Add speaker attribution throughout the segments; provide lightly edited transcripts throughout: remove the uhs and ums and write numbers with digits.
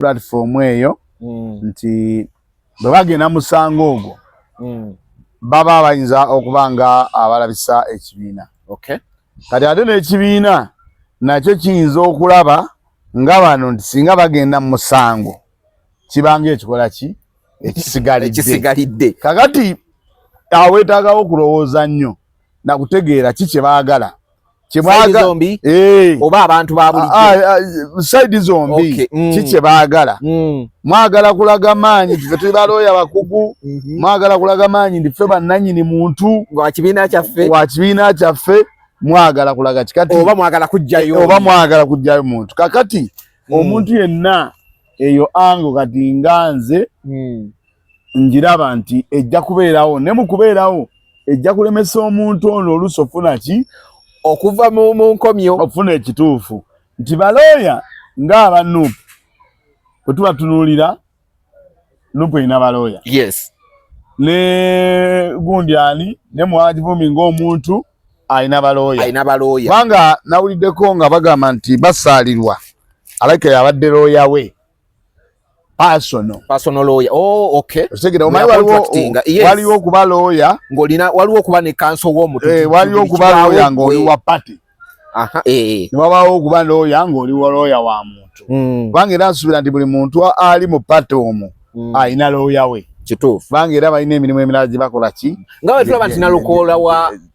Speaker 1: platform eyo nti bwe bagenda musango ogwo baba bayinza okubanga abalabisa ekibiina. Kati ate n'ekibiina nakyo kiyinza okulaba nga bano nti singa bagenda musango kibanga ekikola ki ekisigalidde. Kakati awo weetaagawo okulowooza nnyo na kutegeera ki kye baagala.
Speaker 2: Zombi oba abantu ba bulijjo
Speaker 1: side zombi ki kye baagala. Mwagala kulaga maanyi ffe tuli balooya bakugu, mwagala kulaga maanyi ndi ffe bannannyini muntu
Speaker 2: wa kibiina
Speaker 1: kyaffe, mwagala kulaga kikati
Speaker 2: oba mwagala kujjayo
Speaker 1: muntu. Kakati omuntu yenna eyo ango kati nganze njiraba nti ejja kubeerawo, ne mu kubeerawo ejja kulemesa omuntu ono oluusi ofuna ki
Speaker 2: okuva mu nkomyo
Speaker 1: ofuna ekituufu nti balooya ng'aba Nuupu bwe tuba tunuulira Nuupu erina balooya ne gundi ani ne Mwakivumbi ng'omuntu alina balooya. Kubanga nawuliddeko nga bagamba nti basaalirwa alake yabadde looya we
Speaker 2: personal lawyer.
Speaker 1: Otegera omanyi waliwo okuba lawyer
Speaker 2: waliwo okuba ne counsel w'omuntu
Speaker 1: waliwo okuba lawyer ng'oli wa party ne wabaawo okuba lawyer ng'oli wa lawyer wa muntu. Kubanga era nsuubira nti buli muntu ali mu party omwo alina lawyer we.
Speaker 2: Kituufu.
Speaker 1: Kubanga era balina emirimu emirala gye bakola ki
Speaker 2: nga bwe tulaba nti Nalukoola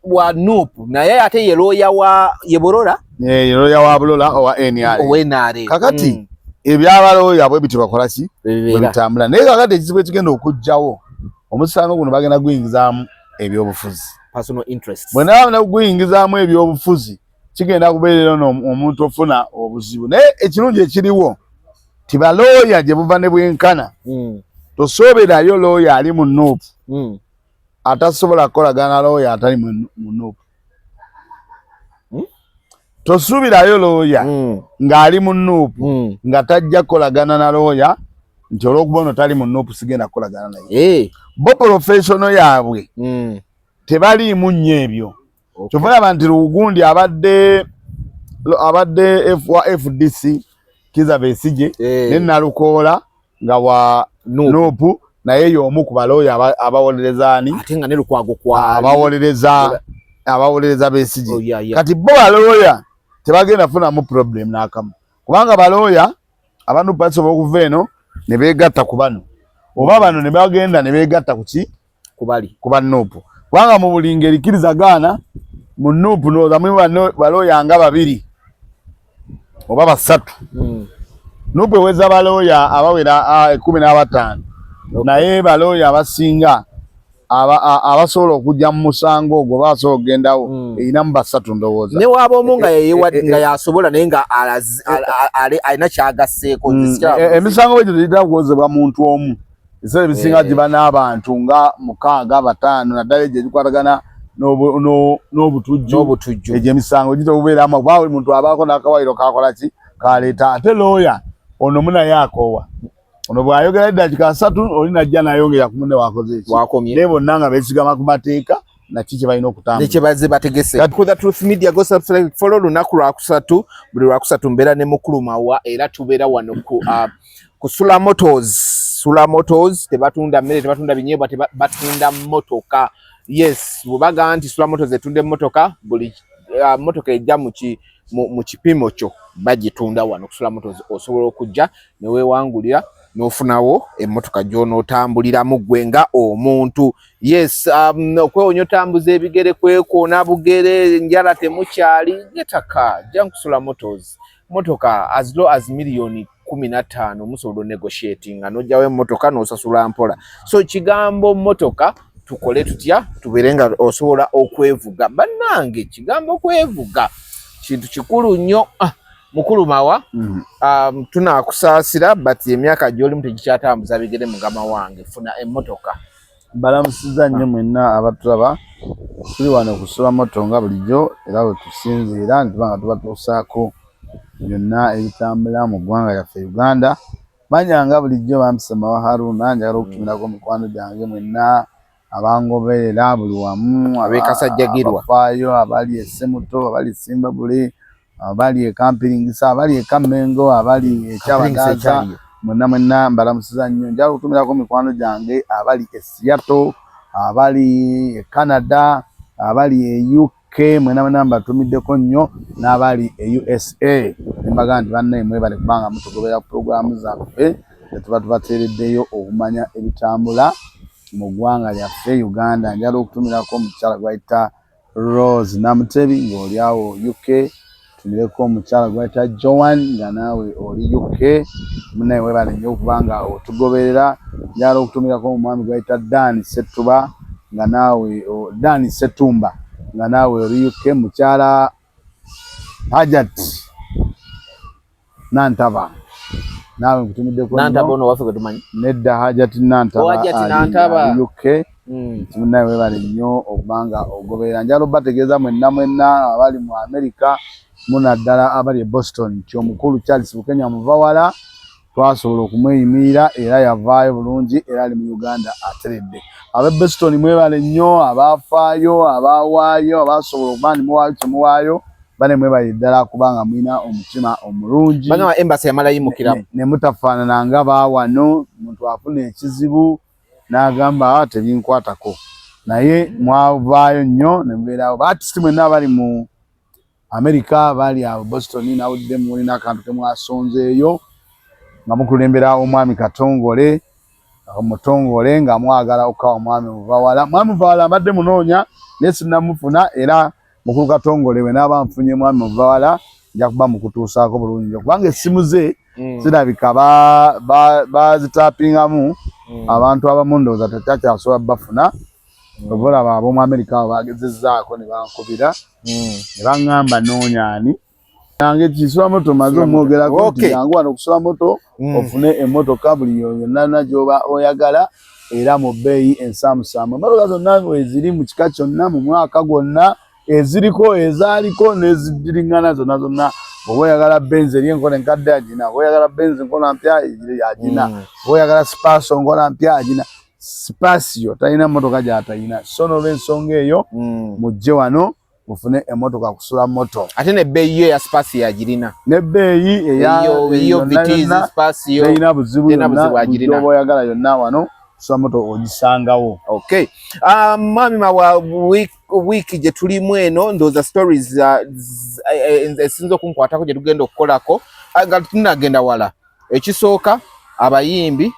Speaker 2: wa Nuupu naye ate ye lawyer wa Yebolola
Speaker 1: lawyer wa Bulola owa NRA. Kakati ebyabaloya bwe biti bakola ki bitambula. Naye kakati ekizibu ekigenda okujjawo omusango guno bagenda guyingizaamu ebyobufuzi,
Speaker 2: personal interest.
Speaker 1: Bwe naaba guyingizaamu ebyobufuzi kigenda kubeerera omuntu ofuna obuzibu. Naye ekirungi ekiriwo ti balooya gye buva ne bwenkana tosooberayo looya ali mu Nuupu atasobola kukolagana looya atali mu Nuupu. Tosuubirayo looya ng'ali mu Nuupu nga tajja kukolagana na looya nti olw'okuba ono tali mu Nuupu sigenda kukolagana naye. Bo professional yaabwe tebaliimu nnyo ebyo. Kyova olaba nti Lugundi abadde wa FDC Kizza Besigye ne Nalukoola nga wa Nuupu naye y'omu ku balooya abawolereza ani
Speaker 2: ate nga ne Lukwago
Speaker 1: abawolereza Besigye. Kati bo balooya tebagenda funamu problem n'akamu kubanga balooya abantu basobola okuva eno ne beegatta ku bano oba bano ne bagenda ne beegatta ku ba Nuupu. Kubanga mu buli ngeri kkirizagaana mu Nuupu n'ozamu balooya nga babiri oba basatu. Nuupu eweza balooya abawera 15 naye balooya abasinga abasobola okujja mu musango ogwo basobola okugendawo erinamu basatu ndowooza.
Speaker 2: Ne waaba omu nga yasobola naye nga alina kyagasseeko.
Speaker 1: Emisango bwegyo tegitera kuwozebwa muntu omu. Ebiseera ebisinga giba n'abantu nga 6 5 naddala egyo egikwatagana n'obutujju. Egyo emisango gitokubeeramu kuba buli muntu abaako n'akawairo kakola ki kaleeta. Ate looya ono munaye akoowa ono bw'ayogera eddakiika 3 oli najja nayongera ku munne wakoze eki naye bonna nga beesigama ku mateeka naki kye balina okutambula
Speaker 2: ne kye bazze bategese. Ku The Truth Media go subscribe follow lunaku lwakusatu buli lwakusatu mbeera ne Mukulu Mawa era tubeera wano ku Sula Motors tebatunda mmere tebatunda binyeebwa tebatunda mmotoka. Bubaga nti Sula Motors etunda emmotoka buli mmotoka ejja mu kipimo kyo bagitunda wano ku Sula Motors. Osobola okujja ne weewangulira n'ofunawo emmotoka gy'onootambuliramu ggwe nga omuntu. Okwewonya otambuza ebigere kwekoona bugere njala temukyali getaka jja ku Sula Motors. Motoka as low as $15,000 musobola negotiating nga n'ojjawo emmotoka n'osasula mpola. So kigambo mmotoka tukole tutya tubeere nga osobola okwevuga. Bannange kigambo kwevuga kintu kikulu nnyo. Mukulu Mawa tunaakusaasira but emyaka gy'olimu tegikyatambuza bigere mugama wange funa emmotoka.
Speaker 1: Balamusiza nnyo mwenna abatulaba tuli wano ku Sula Motors nga bulijjo era bwe tusinziira ntibanga tubatuusaako byonna ebitambula mu ggwanga lyaffe Uganda. Manya nga bulijjo bampisa Mawa Haruna njagala okutumirako mikwano gyange mwenna abangoberera buli wamu
Speaker 2: ab'Ekasajjagirwa
Speaker 1: abafaayo abali Essemuto abali Simbabule abali Kampiringisa abali Kamengo abali Ekyabagaza mwenna mbalamusiza nnyo. Njala okutumirako mikwano gyange abali e Seattle, abali e Canada, abali e UK, mwenna mbatumiddeko nnyo, n'abali e USA. Mbaga nti banne mwebale kubanga mutugobera programu zaffe tetuba tubateereddeyo okumanya ebitambula mu ggwanga lyaffe Uganda. Njala okutumirako omukyala gwayita Rose Namutebi ng'oli awo UK. Tumireko omukyala gwayita Joan nga naawe oli UK. Munnaye webale nnyo okubanga otugoberera. Njala okutumirako omwami gwayita Dan Setumba nga naawe oli UK. Mukyala Hajat Nantaba naawe nkutumiddeko
Speaker 2: Nantaba ono waffe tumanyi
Speaker 1: nedda Hajat Nantaba ali UK. Munnaye webale nnyo okubanga ogoberera. Njala obategeeza mwenna abali mu America munaddala abali e Boston nti omukulu Charles Bukenya Muvawala twasobola okumweyimirira era yavaayo bulungi era ali mu Uganda ateredde. Ab'e Boston mwebale nnyo, abaafaayo, abawaayo, abasobola okuba nimuwaayo kyemuwaayo, bane mwebale ddala kubanga mwina omutima omulungi.
Speaker 2: Bagamba embassy yamala yimukiramu.
Speaker 1: Ne mutafaanana nga baawano, omuntu afuna ekizibu n'agamba tebinkwatako. Naye mwavaayo nnyo ne mubeerawo. Baartist mwenna abali mu America bali abo Boston nawudde mulina akantu kemwasonzeeyo nga mukulembera omwami Katongole omutongole nga mwagala okukawa omwami Muvawala. Mwami Muvawala abadde munoonya naye sinnamufuna era mukulu Katongole we naaba nfunye mwami Muvawala nja kuba mukutuusaako bulungi kubanga essimu ze zirabika bazitappingamu abantu abamu ndowooza tekyakyasobola bafuna. Obolaba ab'omu America bagezezzaako ne bankubira ne baŋŋamba noonyaani nange kisula moto maze omwogerako nti yangu wano okusula moto ofune emmotoka buli yonna gy'oba oyagala era mu bbeeyi ensaamusaamu. Emmotoka zonna eziri mu kika kyonna mu mwaka gwonna eziriko ezaaliko n'eziddiringana zonna. Oba oyagala Benz eri enkola enkadde agina, oba oyagala Benz enkola mpya agina, oba oyagala Spaso enkola mpya agina. Spasio talina motoka gy'atalina. So n'olw'ensonga eyo mujje wano mufune emmotoka kusula moto.
Speaker 2: Ate n'ebbeeyi yo ya Spasio agirina.
Speaker 1: N'ebbeeyi
Speaker 2: eyo Vitizi Spasio
Speaker 1: terina buzibu yonna. Oba oyagala yonna wano kusula moto ogisangawo.
Speaker 2: Okay. Mwami Mawa wiiki gye tulimu eno ndowooza stories esinza okunkwatako gye tugenda okukolako nga tunagenda wala. Ekisooka abayimbi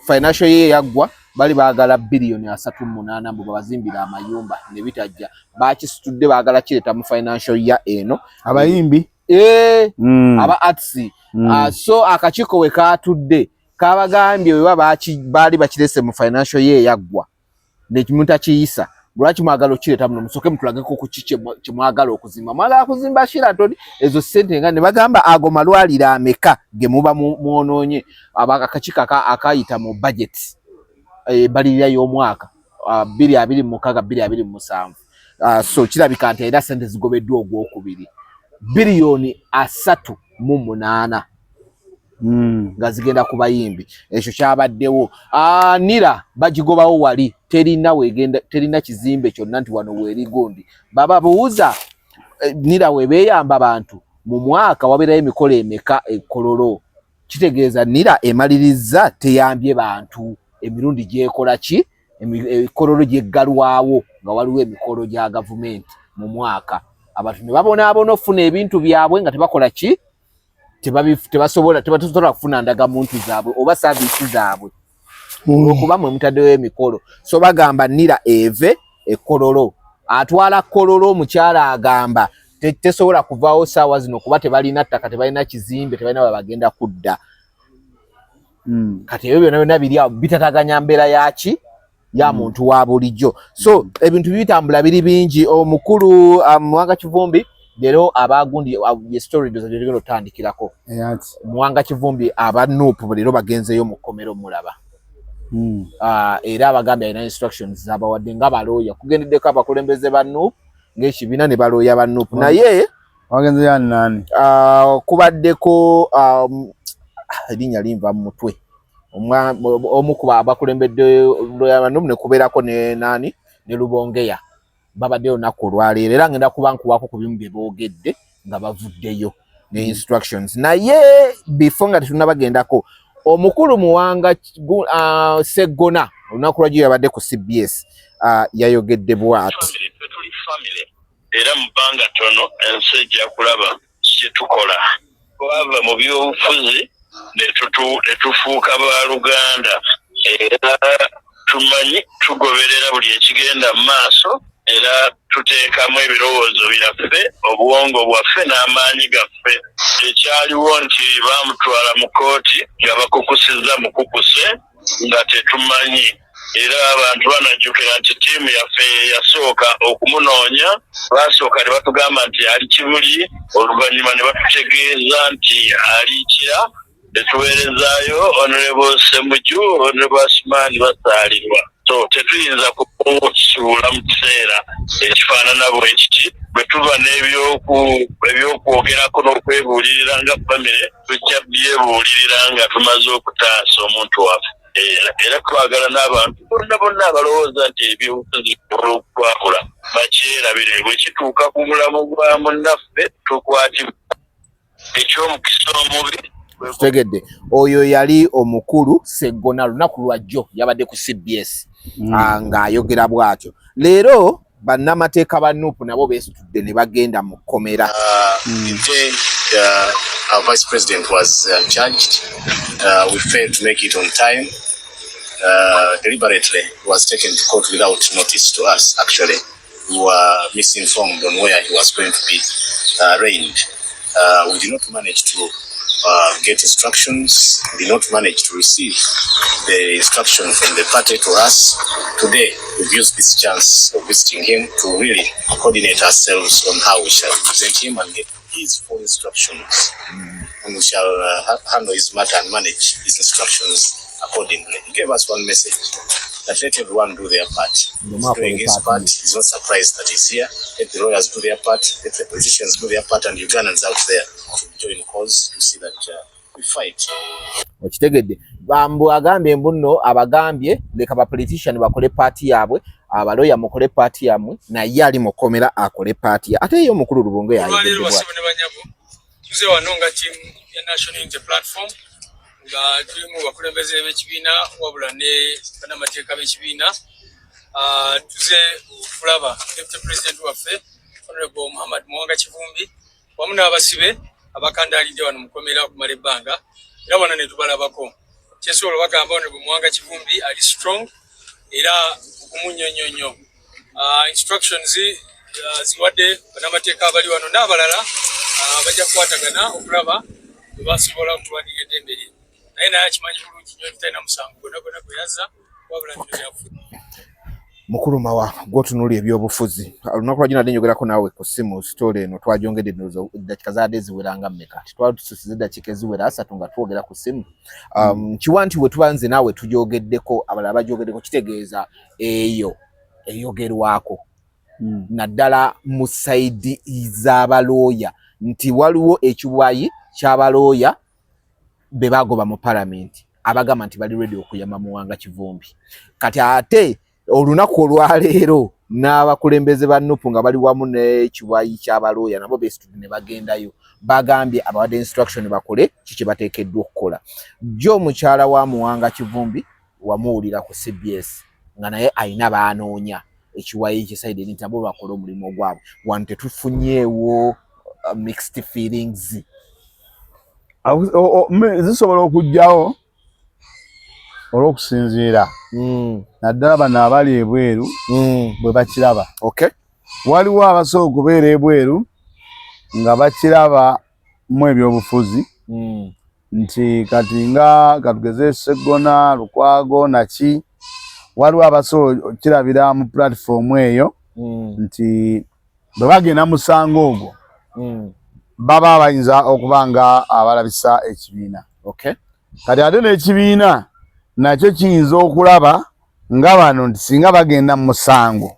Speaker 2: financial year yaggwa bali baagala billion 38 mbu bazimbira amayumba ne bitajja bakisitudde baagala kireta mu financial year eno
Speaker 1: abayimbi
Speaker 2: aba arts so akakiiko we kaatudde kabagambye we baali bakirese mu financial year yaggwa ne kimuntu akiyisa lwaki mwagala okireta muno musoke mutulageko ku kiki kyemwagala okuzimba mwagala kuzimba Sheraton ezo ssente nga ne bagamba ago malwaliro ameka ge muba mwonoonye akakiiko akayita mu budget balirira y'omwaka 2026-2027 so kirabika nti era ssente zigobeddwa ogwokubiri biliyoni 38 nga zigenda ku bayimbi. Ekyo kyabaddewo. Nira bagigobawo wali terina kizimbe kyonna nti wano weeri gundi. Baba buuza Nira webeeyamba bantu mu mwaka wabeerayo emikolo emeka Kololo. Kitegeeza Nira emaliriza teyambye bantu emirundi gyekola ki Kololo gyeggalwawo nga waliwo emikolo gya gavumenti mu mwaka. Abantu ne babonaabona okufuna ebintu byabwe nga tebakola ki tebasobola kufuna ndagamuntu zaabwe oba saavisi zaabwe okuba mwe mutaddewo emikolo. So bagamba Nira eve Kololo atwala Kololo omukyala agamba tesobola kuvaawo saawa zino kuba tebalina ttaka tebalina kizimbe tebalina we bagenda kudda. Kati ebyo byonna biri awo bitataganya mbeera yaki ya muntu wa bulijjo. So ebintu bitambula biri bingi. Omukulu Muwanga Kivumbi leero abagundi ye story doza gyegero tandikirako Muwanga Kivumbi aba Nuupu leero bagenzeyo mu kkomero mulaba. Era abagambye alina instructions zabawadde nga balooya kugendeddeko abakulembeze ba Nuupu ng'ekibiina ne balooya ba Nuupu naye
Speaker 1: wagenze yani nani
Speaker 2: kubaddeko erinnya linva mu mutwe omu ku abakulembedde looya ba Nuupu ne kubeerako ne nani ne Lubongeya babadde olunaku olwaleero era ngenda kuba nkuwako ku bimu bye boogedde nga bavuddeyo ne instructions. Naye before nga tetunabagendako omukulu Muwanga Sseggona olunaku lwajjo yabadde ku CBS yayogedde bw'ati.
Speaker 3: Tuli family era mu bbanga ttono ensi ejja kulaba kye tukola. Twava mu byobufuzi ne tufuuka baluganda era tumanyi tugoberera buli ekigenda mu maaso era tuteekamu ebirowoozo byaffe obuwongo bwaffe n'amaanyi gaffe. Ekyaliwo nti baamutwala mu kooti nga bakukusizza mukukuse nga tetumanyi era abantu banajjukira nti ttiimu yaffe yasooka okumunoonya baasooka ne batugamba nti ali Kibuli oluvannyuma ne batutegeeza nti ali Kira ne tuweerezaayo Honorable Ssemujju Honorable Asumani basaalirwa. So tetuyinza kukisuula mu kiseera ekifaanana bwe kiti bwe tuba n'ebyokwogerako n'okwebuulirira nga famire tujja byebuulirira nga tumaze okutaasa omuntu waffe. Era twagala n'abantu bonna abalowooza nti ebyobufuzi olw'okwakula bakyerabire bwe kituuka ku bulamu bwa munnaffe tukwatibwa eky'omukisa omubi.
Speaker 2: Tegedde oyo yali omukulu Sseggona lunaku lwajjo yabadde ku CBS ng'ayogera bw'atyo. Leero bannamateeka ba Nuupu nabo beesitudde ne bagenda mu kkomera.
Speaker 4: Our Vice President was charged. We failed to make it on time. Deliberately was taken to court without notice to us. Actually, we were misinformed on where he was going to be arraigned. We did not manage to get instructions. We did not manage to receive the instruction from the party to us. Today, we've used this chance of visiting him to really coordinate ourselves on how we shall present him and get his full instructions. And we shall handle his matter and manage his instructions accordingly. He gave us one message, that let everyone do their part. He's doing his part. He's not surprised that he's here. Let the lawyers do their part. Let the politicians do their part. And Ugandans out there should join cause to see that we fight.
Speaker 2: Okitegedde bambu agambye mbuno abagambye leka ba politician bakole party yabwe abaloya mukole party yamwe naye ali mukomera akole party ate yo mukulu Lubongo yayi
Speaker 5: tuze wanonga team ya National Unity Platform nga tulimu bakulembeze b'ekibiina wabula ne bannamateeka b'ekibiina tuze kulaba Deputy President waffe Honorable Muhammad Muwanga Kivumbi wamu n'abasibe abakandaalidde wano mukomera okumala ebbanga era wano ne tubalabako kyesobola bagamba Honorable Muwanga Kivumbi ali strong era okumunyonyonyo instructions ziwadde bannamateeka abali wano n'abalala bajja kukwatagana okulaba bwe basobola okuwandiika eddembe lye naye akimanyi bulungi nnyo talina musango gwonna gwe yazza wabula nno byafu.
Speaker 2: Mukulu Mawa gwotunuulya ebyobufuzi olunaku lwajjo nadde njogerako naawe ku ssimu sitole eno twajongedde eddakiika zaadde ziweranga mmeka tetwali tususiza eddakiika eziwera 3 nga twogera ku ssimu kiwa nti we tuba nze naawe tujogeddeko abalala bajogeddeko kitegeeza eyo eyogerwako naddala mu sayidi z'abalooya nti waliwo ekiwayi ky'abalooya be bagoba mu palamenti abagamba nti bali ready okuyamba Muwanga Kivumbi kati ate olunaku olwaleero n'abakulembeze ba Nuupu nga bali wamu n'ekiwayi ky'abalooya nabo beesitudde ne bagendayo bagambye abawadde instruction bakole kiki bateekeddwa okukola. Jjo mukyala wa Muwanga Kivumbi wamuwulira ku CBS nga naye ayina baanoonya ekiwayi ky'esayidi nti nabo bakola omulimu ogwabwe wano tetufunyeewo mixed feelings.
Speaker 1: Zisobola okujjawo olw'okusinziira naddala bano abali ebweru bwe bakiraba. Waliwo abasobola okubeera ebweru nga bakiraba mu ebyobufuzi nti kati nga katugeze Sseggona Lukwago naki waliwo abasobola okirabira mu platform eyo nti bwe bagenda musango ogwo baba bayinza okuba nga abalabisa ekibiina. Kati ate n'ekibiina nakyo kiyinza okulaba nga bano nti singa bagenda mu musango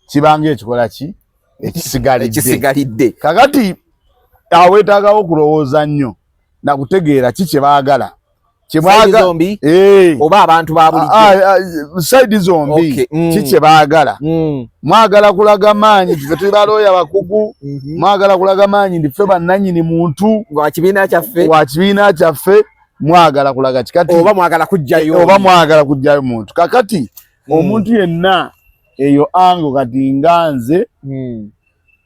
Speaker 1: kibambye ekikola ki ekisigalidde. Kakati aweetaagawo okulowooza nnyo nakutegeera ki kye baagala
Speaker 2: oba abantu ba bulijjo
Speaker 1: sayidi zombi ki kye baagala. Mwagala kulaga maanyi ffe tuli balooya bakugu mwagala kulaga maanyi ndi ffe bannannyini muntu
Speaker 2: wa kibiina kyaffe
Speaker 1: mwagala kulaga kikati
Speaker 2: oba mwagala kujjayo
Speaker 1: muntu kakati omuntu yenna eyo ango kati nganze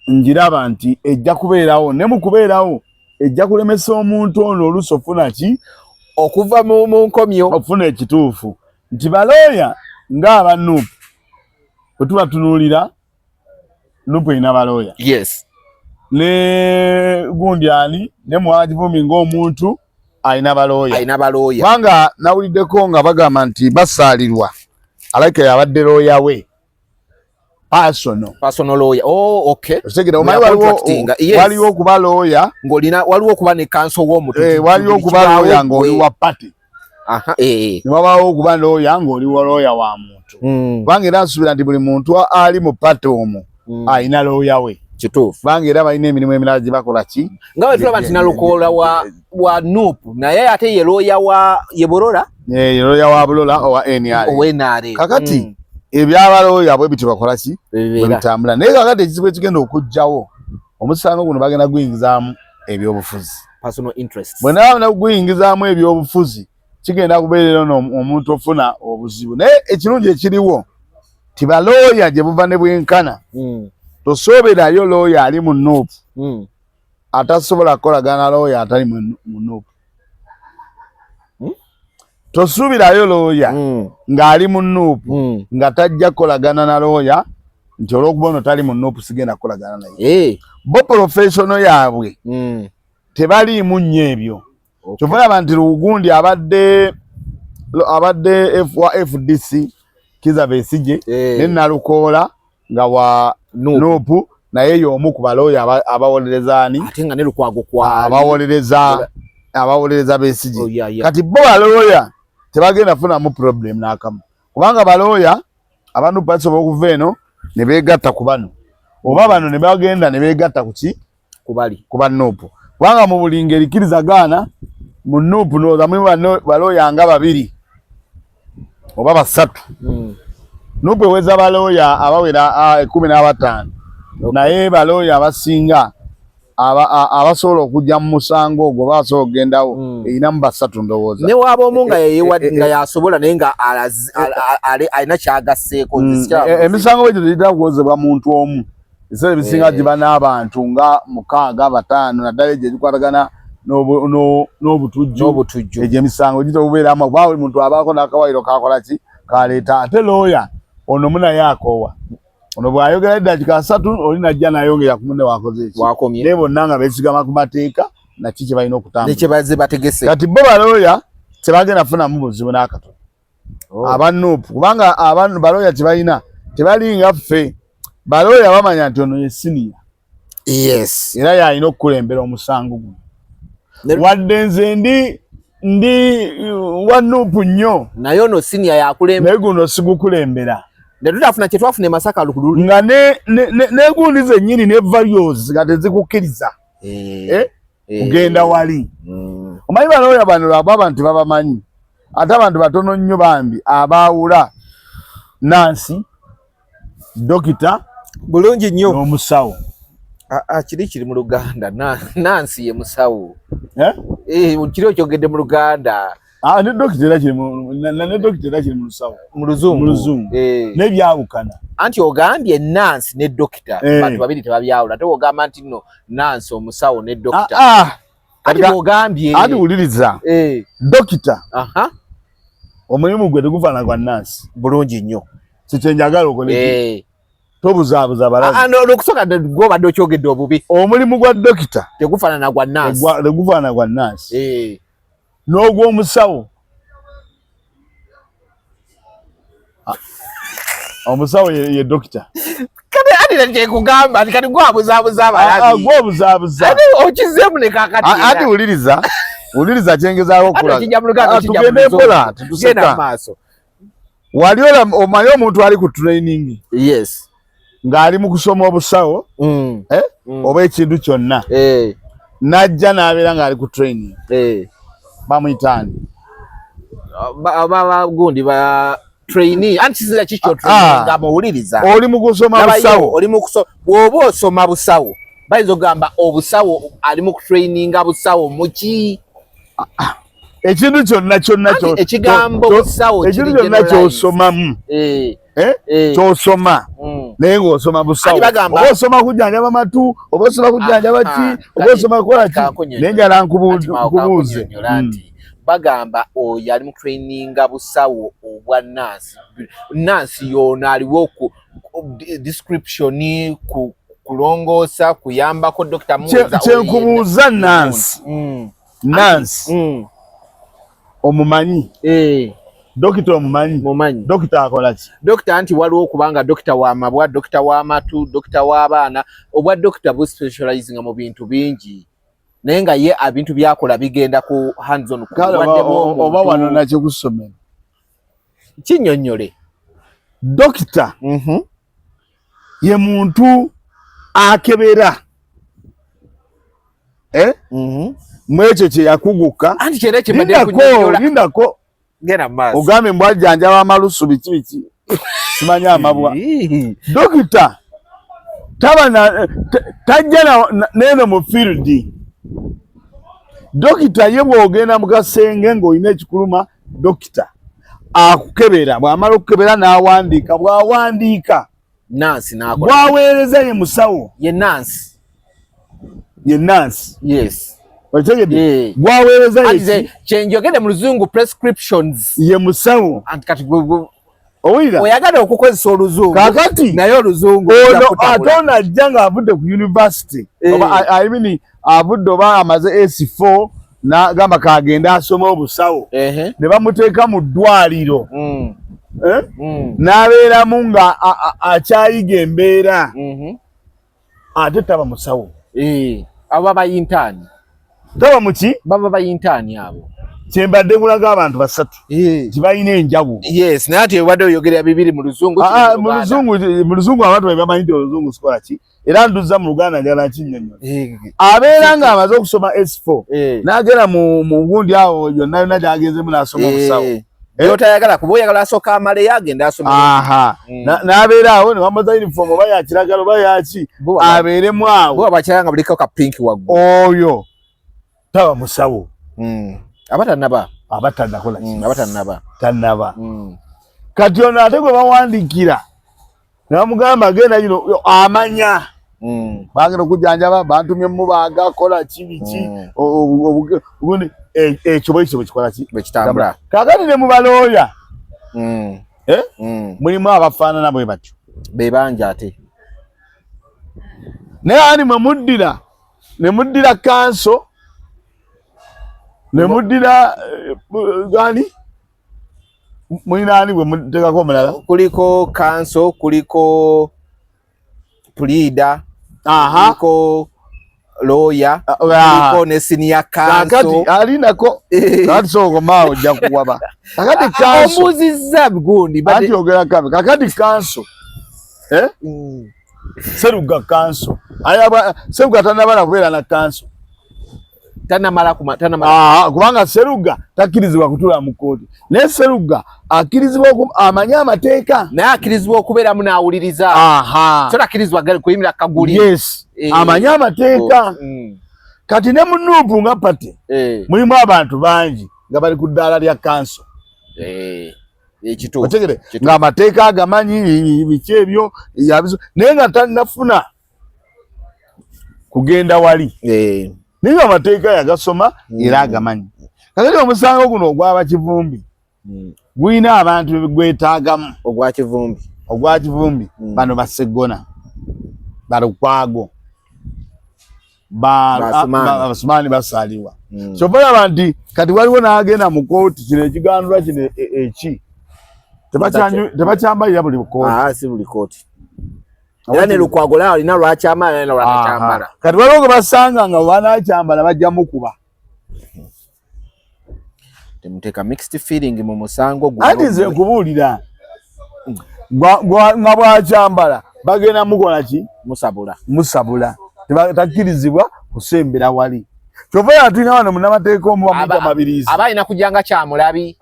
Speaker 1: njiraba nti ejja kubeerawo ne mukubeerawo ejja kulemesa omuntu ono oluso ofuna ki
Speaker 2: okuva mu nkomyo
Speaker 1: ofuna ekituufu nti balooya ng'aba Nuupu bwe tuba tunuulira Nuupu erina balooya
Speaker 2: yes
Speaker 1: ne gundi ani ne Mwakivumbi ng'omuntu alina balooya kubanga nawuliddeko nga bagamba nti basaalirwa alake yabadde looya we
Speaker 2: personal lawyer. Oh, okay.
Speaker 1: Segera waliwo okuba lawyer
Speaker 2: waliwo okuba ne counsel w'omuntu
Speaker 1: waliwo okuba lawyer ng'oli wa party ne wabaawo okuba lawyer ng'oli wa lawyer wa muntu kubanga era nsuubira nti buli muntu ali mu party omwo alina lawyer we
Speaker 2: kituufu
Speaker 1: kubanga era balina emirimu emirala gye bakola ki
Speaker 2: nga bwe tulaba nti Nalukoola wa Nuupu naye ate ye lawyer wa ye Bulola
Speaker 1: lawyer wa Bulola owa NRA kakati ebyabaloya bwe biti bakola ki bwe bitambula naye kakati ekizibu ekigenda okujjawo omusango guno bagenda guyingizaamu ebyobufuzi
Speaker 2: personal interest
Speaker 1: bwe naaba guyingizaamu ebyobufuzi kigenda kubeerera omuntu ofuna obuzibu naye ekirungi ekiriwo tibalooya gye buva ne bwenkana tosooberayo looya ali mu Nuupu atasobola kukolagana looya atali mu Nuupu tosuubirayo looya ng'ali mu Nuupu nga tajja kukolagana na looya nti olw'okuba ono tali mu Nuupu sigenda kukolagana naye bo professional yaabwe tebaliimu nnyo ebyo kyova olaba nti Lugundi abadde wa FDC Kizza Besigye ne Nalukoola nga wa Nuupu naye y'omu ku balooya abawolereza ani
Speaker 2: ate nga ne Lukwago kwali
Speaker 1: abawolereza Besigye kati bo balooya tebagenda funamu problem n'akamu kubanga balooya abantu basobola okuva eno ne beegatta ku bano oba bano ne bagenda ne beegatta ku ki ku ba Nuupu kubanga mu buli ngeri kkirizagaana mu Nuupu noozamu balooya nga 2 oba 3 Nuupu eweza balooya abawera 15 naye balooya abasinga abasobola okujja mu musango ogwo basobola okugendawo erinamu 3 ndowooza
Speaker 2: ne waaba omu nga nga yasobola naye nga alina kyagaseeko
Speaker 1: emisango egyo tegitera kukozebwa muntu omu ebiseera ebisinga giba n'abantu nga 6 5 naddala egyo egikwatagana n'obutujju egyo emisango gitera okubeeramu kuba buli muntu abaako n'akawairo kakola ki kaleeta ate looya ono munaye akoowa ono bw'ayogera eddakiika 3 oli najja nayongera ku munne wakoze eki naye bonna nga beesigama ku mateeka naki kye balina okutambula kati bo balooya tebagenda funamu buzibu n'akatono aba Nuupu kubanga balooya tebalina tebalinga ffe balooya bamanya nti ono ye siniya era yalina okukulembera omusango guno wadde nze ndi wa Nuupu nnyo
Speaker 2: naye ono siniya yakulembera
Speaker 1: naye guno sigukulembera
Speaker 2: netutafuna kye twafuna Masaka lukulu
Speaker 1: nga negundi zennyini ne values nga tezikukkiriza kugenda wali omanyi balooya bano lwaba abantu babamanyi ate abantu batono nnyo bambi abaawula Nansi Dokita
Speaker 2: bulungi nnyo
Speaker 1: n'omusawo
Speaker 2: kiri mu Luganda Nansi ye musawo kiri okyogedde mu Luganda
Speaker 1: ne Dokita era kiri mu lusawo
Speaker 2: mu Luzungu
Speaker 1: n'ebyawukana
Speaker 2: anti ogambye Nansi ne Dokita bantu babiri tebabyawula ate ogamba nti no Nansi omusawo ne Dokita ati ogambye
Speaker 1: ati wuliriza Dokita omulimu gwe tegufaana gwa Nansi
Speaker 2: bulungi nnyo
Speaker 1: kikyenjagala okole tobuzaabuza balazi
Speaker 2: okusooka gwobadde okyogedde obubi
Speaker 1: omulimu gwa Dokita
Speaker 2: tegufaanana gwa Nansi
Speaker 1: tegufaana gwa Nansi n'ogw'omusawo omusawo ye Dokita
Speaker 2: kati ati kyekugamba kati gwabuzaabuza abalazi
Speaker 1: gwobuzaabuza
Speaker 2: okizeemu ne kakati
Speaker 1: ati wuliriza kyengezaako okulaga tugende mpola tetuseka
Speaker 2: maaso
Speaker 1: wali omanyi omuntu ali ku training ng'ali mu kusoma obusawo oba ekintu kyonna najja n'abeera ng'ali ku training bamuyitaani
Speaker 2: gundi ba trainee anti kizira kikyo training nga muwuliriza
Speaker 1: oli mu kusoma busawo
Speaker 2: bw'oba osoma busawo bayinza okugamba obusawo ali mu training busawo muki
Speaker 1: ekintu kyonna
Speaker 2: ekigambo busawo
Speaker 1: ekintu kyonna ky'osomamu ky'osoma naye ng'osoma busawo oba osoma kujjanjaba matu oba osoma kujjanjaba ki oba osoma kukola ki naye njala nkubuuze
Speaker 2: bagamba oyo ali mu traininga busawo obwa nansi yono aliwo ku description kulongoosa kuyambako Dr. Muza
Speaker 1: kyenkubuuza nansi omumanyi dokita omumanyi dokita akola ki
Speaker 2: dokita nti waliwo okubanga dokita w'amabwa dokita w'amatu dokita w'abaana obwa dokita bu specializing mu bintu bingi naye nga ye ebintu byakola bigenda ku hands on
Speaker 1: oba wano nakyo kusomera
Speaker 2: kinnyonnyole
Speaker 1: dokita ye muntu akebera mwekyo kye yakuguka
Speaker 2: anti kyera kyebadde kunnyonnyola
Speaker 1: lindako
Speaker 2: gera maaso
Speaker 1: ogambe mbwajjanjaba amalusu biki simanya amabwa dokita tajja neno mu field dokita ye bw'ogenda mu kasenge ng'olina ekikuluma dokita akukebera bw'amala okukebera n'awandiika bw'awandiika
Speaker 2: nansi nakola
Speaker 1: bw'aweereza ye musawo
Speaker 2: ye nansi yes
Speaker 1: otegedde bw'aweereza ye
Speaker 2: kyenjogedde mu luzungu prescriptions
Speaker 1: ye musawo
Speaker 2: anti kati
Speaker 1: owulira
Speaker 2: oyagala okukozesa oluzungu
Speaker 1: kakati
Speaker 2: naye oluzungu
Speaker 1: ono ate ono ajja ng'avudde ku university oba avudde oba amaze S4 n'agamba kagenda asoma obusawo ne bamuteeka mu ddwaliro n'abeeramu nga akyayiga embeera ate taba musawo
Speaker 2: abo babayintaani
Speaker 1: taba muki
Speaker 2: baba bayintaani abo
Speaker 1: kyembadde kulaga abantu basatu kibalina enjawulo
Speaker 2: yes naye ati obadde oyogerera bibiri mu luzungu
Speaker 1: mu luzungu abantu bamanyi nti oluzungu sikola ki era nduzza mu Luganda njala kinnyonnyola abeera ng'amaze okusoma S4 n'agera mu gundi awo yonna yonna gy'agenzemu n'asoma obusawo
Speaker 2: byotayagala kuba oyagala asooka amale yagenda asoma
Speaker 1: n'abeera awo ne bamuza uniform oba ya kiragala oba yaki abeeremu awo
Speaker 2: bo abakyala nga buliko ka pink waggulu
Speaker 1: oyo taba musawo
Speaker 2: abatannaba
Speaker 1: kati ono ate gwe bawandiikira ne bamugamba genda gino amanya bagenda okujjanjaba bantumye mubaaga kola kibiki ekyo bwe kikola ki
Speaker 2: bwekitambula
Speaker 1: kakati ne mubalooya mulimu abafaanana bwe batyo
Speaker 2: be banja ate
Speaker 1: naye ani ne muddira kanso ne muddira gani mulina ani bwe muteekako omulala
Speaker 2: kuliko kanso kuliko pulida kuliko lawyer kuliko ne senior kanso
Speaker 1: alinako kakati sokomaawo ojja kuwaba kakati kanso
Speaker 2: omuzizza gundi
Speaker 1: ati ogera kabe kakati kanso Seruga kanso Seruga tanabala kubeera na kanso
Speaker 2: tanamala
Speaker 1: kubanga Seruga takkirizibwa kutula mu kkooti naye Seruga akkirizibwa amanye amateeka
Speaker 2: naye akkirizibwa okubeera mu n'awuliriza so takkirizibwa kuyimira kaguli
Speaker 1: yes amanye amateeka kati ne mu Nuupu nga pate mulimu abantu bangi nga bali ku ddaala lya kanso
Speaker 2: ekituufu
Speaker 1: ng'amateeka agamanyi biki ebyo naye nga tanafuna kugenda wali naye amateeka yagasoma era agamanyi kakati omusango guno ogwaba Kivumbi gulina abantu begwetaagamu ogwa Kivumbi bano Basseggona Balukwago Abasumaani basaliwa kyova olaba nti kati waliwo n'agenda mu kooti kino ekiganulwa kino eki tebakyambalira buli kooti
Speaker 2: si buli kooti era ne Lukwago laa alina lwakyambala naye lwatakyambala
Speaker 1: kati waliwo gwe basanga nga banakyambala bajja mukuba
Speaker 2: temuteeka mixed feeling mu musango guno
Speaker 1: anti nze nkubuulira nga bwakyambala bagenda mukola ki musabula takkirizibwa kusembera wali kyova yatulina wano munnamateeka omu bamuyita Mabirizi
Speaker 2: aba alina kujjanga kyamulabi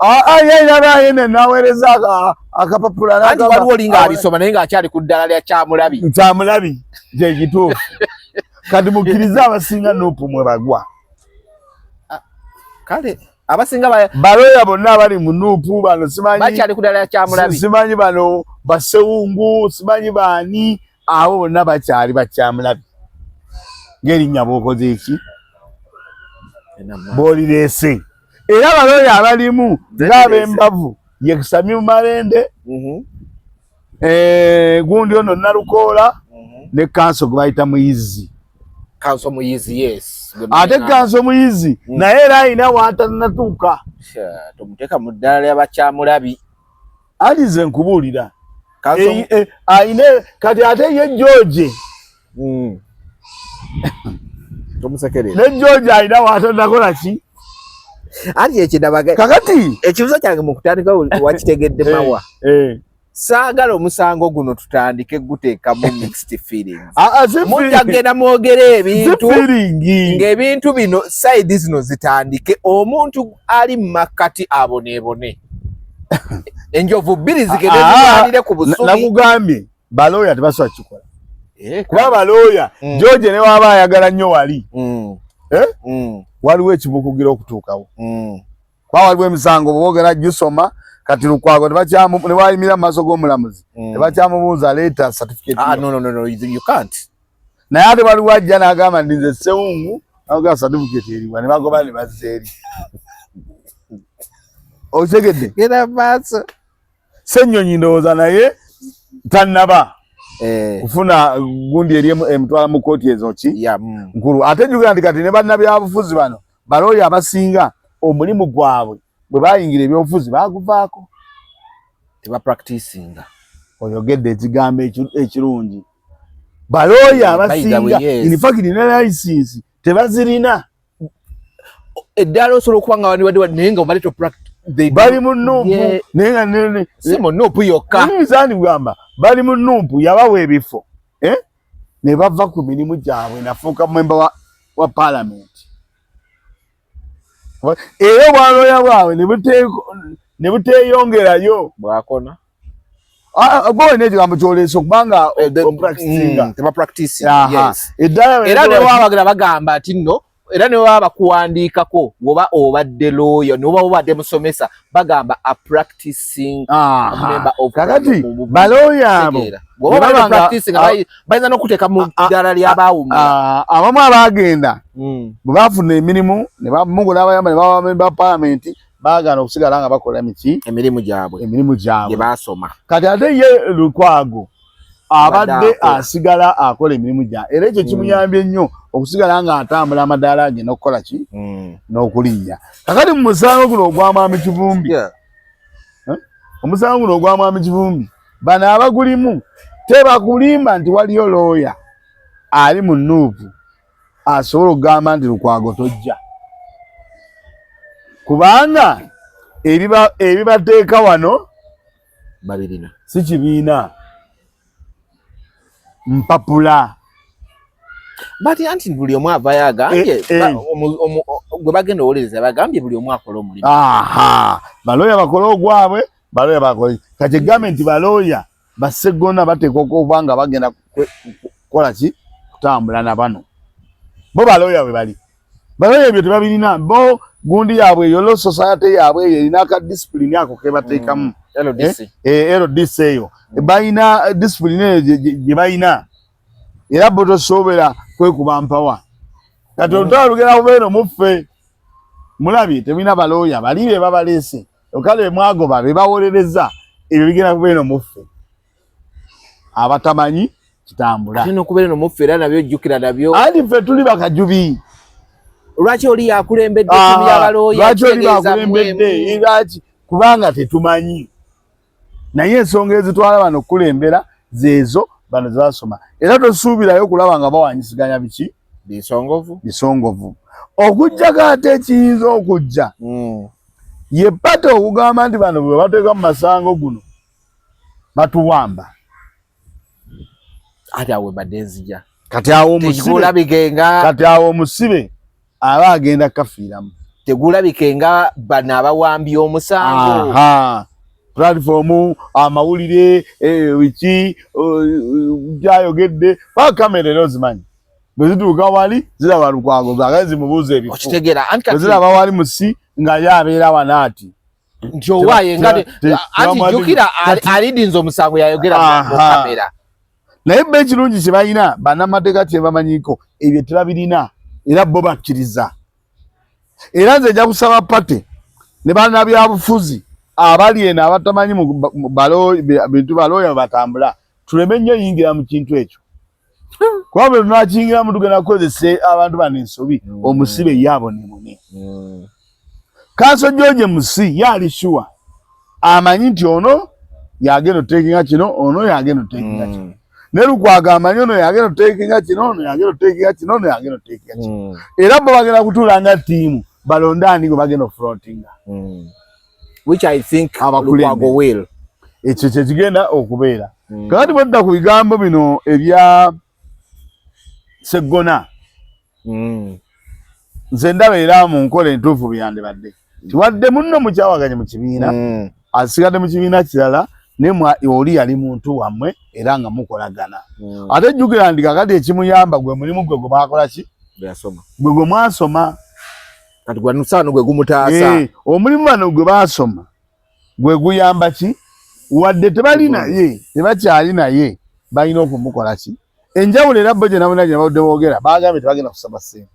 Speaker 1: yayine naweereza akapapula
Speaker 2: anti waliwo olinga alisoma naye ng'akyali ku ddala lya kyamulabi
Speaker 1: kyekituufu kati mukkirize abasinga Nuupu mwe bagwa
Speaker 2: kale abasinga
Speaker 1: baloya bonna bali mu nuupu bano simanyi
Speaker 2: bakyali kudala Kyamulabi
Speaker 1: simanyi bano basewungu simanyi baani abo bonna bakyali bakyamulabi ng'erinnya bw'okoze eki b'olireese era baloya abalimu ng'ab'embavu Yekisami Malende gundi ono Nalukoola ne Kanso gwe bayita Muyizi.
Speaker 2: Kanso Muyizi, yes.
Speaker 1: Ate Kanso Muyizi naye era alina waatanatuuka.
Speaker 2: Tomuteeka mu ddala ly'abakyamulabi.
Speaker 1: Alize nkubuulira.
Speaker 2: Ayine
Speaker 1: kati ate ye George.
Speaker 2: Tomusekerera.
Speaker 1: Ne George alina waatanakola ki?
Speaker 2: Ati ekidabaga.
Speaker 1: Kakati
Speaker 2: ekibuzo kyange mu kutandika wakitegedde mawa. Saagala omusango guno tutandike guteeka mu mixed feelings. Mujagenda mwogere ebintu ng'ebintu bino side zino zitandike omuntu ali mu makkati aboneebone. Enjovu bbiri zigende zimanire ku busubi.
Speaker 1: Nakugambye baloya tebasobola kikola. Kuba baloya George ne waba ayagala nnyo wali. Waliwo ekibukugira okutuukawo. Kuba waliwo emisango boogera gisoma kati Lukwago ne wayimira mu maaso g'omulamuzi tebakyamubuuza leeta certificate.
Speaker 2: No, you can't.
Speaker 1: Naye ate waliwo ajja n'agamba ndi nze Sewungu n'agamba certificate eriwa ne bagoba ne bazza eri. Otegedde?
Speaker 2: Genda maaso.
Speaker 1: Ssennyonyi ndowooza naye tannaba kufuna gundi eri emutwala mu kkooti ezo ki nkulu. Ate jjukira nti kati ne bannabyabufuzi bano baloya abasinga omulimu gwabwe bwe bayingira ebyobufuzi baguvaako.
Speaker 2: Tebapracticinga.
Speaker 1: Oyogedde ekigambo ekirungi. Baloya abasinga in fact ne license tebazirina.
Speaker 2: Eddala osobola okuba nga naye nga obale
Speaker 1: bali mu nuupu naye nga
Speaker 2: si mu nuupu yokka.
Speaker 1: Nimizaani bugamba bali mu nuupu yabawa ebifo ne bava ku mirimu gyabwe nafuuka memba wa parliament. Era obwaloya bwabwe ne buteeyongerayo
Speaker 2: bwakona.
Speaker 1: Gwe n'ekigambo kyoleese okubanga
Speaker 2: tebapracticinga. Era ne wabagira bagamba ati nno era ne waba kuwandiikako woba obadde lawyer noba obadde musomesa bagamba a practicing member of
Speaker 1: kakati baloya abo
Speaker 2: woba practicing bayinza n'okuteeka mu ddala ly'abaawumula.
Speaker 1: Abamu abagenda bwe bafuna emirimu ne bamugula abayamba ne baba member parliament baagana okusigala nga bakola
Speaker 2: emirimu gyabwe gye baasoma.
Speaker 1: Kati ate ye Lukwago abadde asigala akola emirimu gya era ekyo kimuyambye nnyo okusigala nga atambula amadaala agenda okukola ki n'okulinya. Kakati mu musango guno ogw'Amwami Kivumbi omusango guno ogw'Amwami Kivumbi bano abagulimu tebakulimba nti waliyo looya ali mu nuupu asobola okugamba nti Lukwago tojja kubanga ebibateeka wano
Speaker 2: babirina
Speaker 1: si kibiina mpapula.
Speaker 2: Bati anti buli omu avayo agambye gwe bagenda owuliriza bagambye buli omu akola omulimu.
Speaker 1: Baloya bakola ogwabwe baloya bakola kati egambe nti baloya baseggona bateeka okuba nga bagenda kukola ki kutambula na bano bo baloya bwe bali. Baloya ebyo tebabirina bo gundi yaabwe eyo lo society yaabwe eyo erina aka discipline ako ke bateekamu LDC eyo bayina discipline eyo gye bayina era bo tosobera kwekuba mpawa. Kati olutalo lugenda kubeera muffe mulabye tebina baloya bali be babaleese okale mwagoba be bawolereza ebyo bigenda kubeera muffe abatamanyi kitambula.
Speaker 2: Kino kubeera muffe era nabyo jjukira nabyo
Speaker 1: andi ffe tuli bakajubi.
Speaker 2: Lwaki oli yakulembedde timu y'abaloya?
Speaker 1: Lwaki oli yakulembedde? Lwaki? Kubanga tetumanyi. Naye ensonga ezitwala bano kulembera zeezo bano zasoma. Era tosuubirayo kulaba nga bawanyisiganya biki bisongovu. Okujjako ate ekiyinza okujja ye pata okugamba nti bano bwe bateeka mu masango guno batuwamba.
Speaker 2: Ate awo badde nzija.
Speaker 1: Kati awo omusibe aba agenda kafiiramu.
Speaker 2: Tegulabike nga bano abawambi omusango.
Speaker 1: Platform amawulire wiki gyayogedde bakamera ero zimanyi bwe zituuka wali ziraba Lukwago zagazi mubuuza ebifo.
Speaker 2: Okitegeera
Speaker 1: ziraba wali musi nga yabeera wanaati
Speaker 2: nti owaaye ngati anti jjukira alidinza omusango yayogera mu kamera
Speaker 1: naye be ekirungi kye balina bannamateeka kye bamanyiko ebyo tebabirina era bo bakkiriza era nze nja kusaba pate ne bannabyabufuzi abali eno abatamanyi bintu balooya batambula tuleme nnyo yingira mu kintu ekyo kuba bwe tunakiyingiramu tugenda kukozesa abantu bano ensobi omusibe yaabonebone Kanso George Musi yali sure amanyi nti ono yagenda otekinga kino ono yagenda otekinga kino ne Lukwago amanyi ono yagenda otekinga kino ono yagenda otekinga kino ono yagenda otekinga kino era bo bagenda kutuula nga ttiimu balondani gwe bagenda ofloatinga
Speaker 2: which I think Lukwago will
Speaker 1: ekyo kye kigenda okubeera kakati bwedda ku bigambo bino ebya Sseggona nze ndaba era mu nkola entuufu byandibadde tiwadde munno mukyawaganye mu kibiina asigadde mu kibiina kirala naye oli yali muntu wammwe era nga mukolagana ate jjukira ndi kakati ekimuyamba gwe mulimu gwe gwe bakola ki gwe gwe mwasoma
Speaker 2: kati gwe nusaano gwe gumutaasa
Speaker 1: omulimu bano gwe baasoma gwe guyamba ki wadde tebali naye tebakyali naye balina okumukola ki enjawulo era bo gye nabona gye babadde boogera bagambye tebagenda kusaba ssente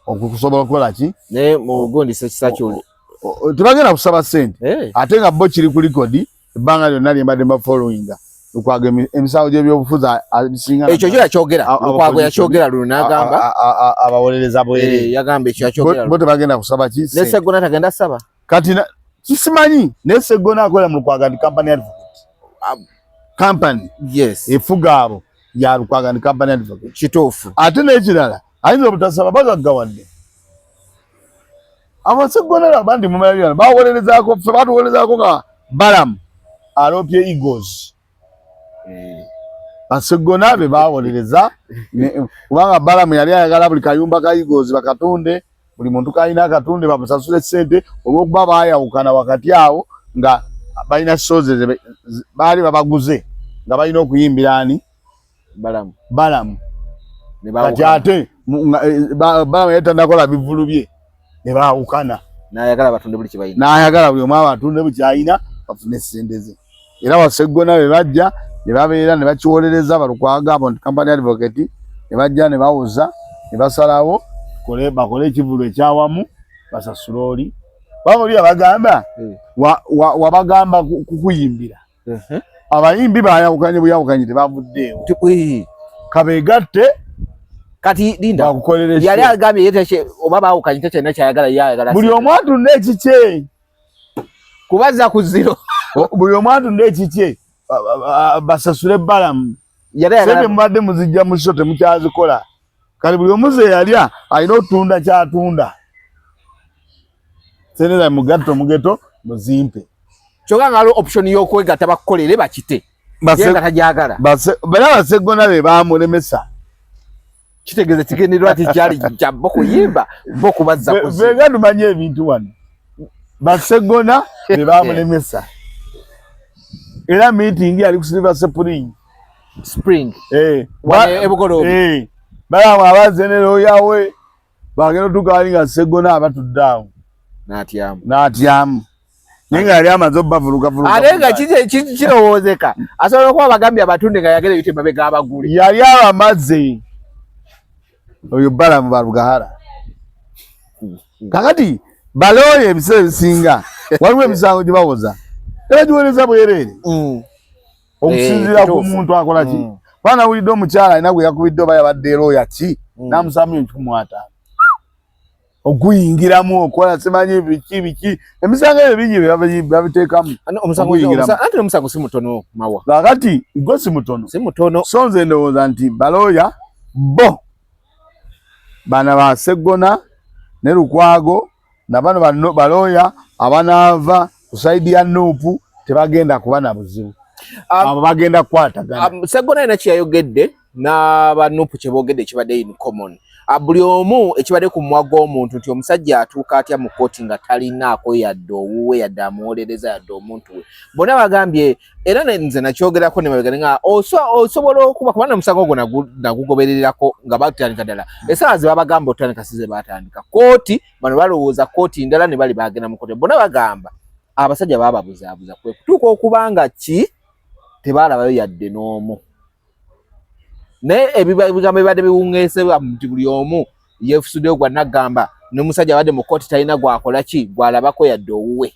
Speaker 1: okusobola okukola ki
Speaker 2: naye mu gundi sekisa kyoli
Speaker 1: tebagenda kusaba ssente ate nga bo kiri ku likodi ebbanga lyonna lye mbadde mbafollowinga Lukwago emisango gy'ebyobufuzi abisinga
Speaker 2: ekyo kyo yakyogera Lukwago yakyogera luno n'agamba
Speaker 1: abawolereza bwere
Speaker 2: yagamba ekyo yakyogera
Speaker 1: bo tebagenda kusaba ki
Speaker 2: ne Sseggona tagenda saba
Speaker 1: kati kisimanyi ne Sseggona akola mu Lukwago ndi company advocate company
Speaker 2: yes
Speaker 1: efuga abo ya Lukwago ndi company advocate
Speaker 2: kituufu
Speaker 1: ate n'ekirala ayinza obutasaba bagaggawadde abo Sseggona abandi mu mayalirano bawolerezaako ffe batuwolezaako nga Balamu alopye Eagles Sseggona be bawolereza kubanga Balamu yali ayagala buli kayumba ka Eagles bakatunde buli muntu kalina akatunde bamusasule ssente olw'okuba baayawukana wakati awo nga balina shows baali babaguze nga balina okuyimbira ani Balamu kati ate Balamu yetandakola bivulu bye ne baawukana
Speaker 2: n'ayagala batunde buli kibayina
Speaker 1: n'ayagala buli omu abatunde buli kyayina bafune ssente ze era wa Sseggona be bajja ne babeera ne bakiwolereza Balukwago abo nti company advocate ne bajja ne bawoza ne basalawo bakole ekivulu ekyawamu basasula oli bamuli abagamba wabagamba kukuyimbira abayimbi bayawukanye buyawukanye tebavuddeewo kabeegatte
Speaker 2: kati linda yali agambye yete oba baawukanye tekyalina kyayagala yayagala
Speaker 1: buli omu atunda ekikye
Speaker 2: kubaza ku zero
Speaker 1: buli omu atunda ekikye basasule Balamu sente mubadde muzijja mu so temukyazikola kale buli omu ze yalya alina otunda kyatunda sente za mugeto muzimpe
Speaker 2: kyokka nga waliwo option y'okwegatta bakukolere bakite yenga tajagala
Speaker 1: bera Basseggona be bamulemesa
Speaker 2: kitegeeza kigendererwa ti kyali kya bo kuyimba bo kubazza
Speaker 1: vega tumanye ebintu wano Basseggona be bamulemesa era meeting yali ku Silver Spring
Speaker 2: ebugolo
Speaker 1: Balamu abazenero yawe bagenda tukali nga Sseggona abatuddawo n'atyamu naye nga yali amaze obbavuluka
Speaker 2: ate nga kirowoozeka asobola okuba bagambye abatunde nga yagera ebite mabega abaguli
Speaker 1: yali abamaze oyo Balamu Balugahara kakati balooye ebiseera ebisinga waliwo emisango gye bawoza era giweereza bwereere okusinziira ku muntu akola ki Bana wulidde omukyala alina gwe yakubidde oba yabadde looya ki n'amusaba $1,500 okuyingiramu okola simanyi biki emisango ebyo bingi babiteekamu
Speaker 2: omusango si mutono mawa
Speaker 1: kakati go si mutono so nze ndowooza nti balooya bo bana ba Sseggona ne Lukwago na bano balooya abanaava ku saidi ya Nuupu tebagenda kuba na buzibu abo bagenda kukwatagana
Speaker 2: Sseggona ina kyayogedde n'aba Nuupu kye boogedde kibadde in common buli omu ekibadde ku mwago omuntu nti omusajja atuuka atya mu kkooti nga talinaako yadde owuwe yadde amuwolereza yadde omuntu we bonna bagambye era nze nakyogerako ne mabega nga osobola okuba kubanga omusango ogwo nagugobererako nga batandika ddala essaawa ze babagamba otandika si ze batandika kkooti bano balowooza kkooti ndala ne bali bagenda mu kkooti bonna bagamba abasajja bababuzaabuza kwe kutuuka okubanga ki tebaalabayo yadde n'omu naye ebigambo bibadde biwungeesebwa nti buli omu yeefusuddeyo gwa nagamba n'omusajja abadde mu kkooti talina gwakola ki gwalabako yadde owuwe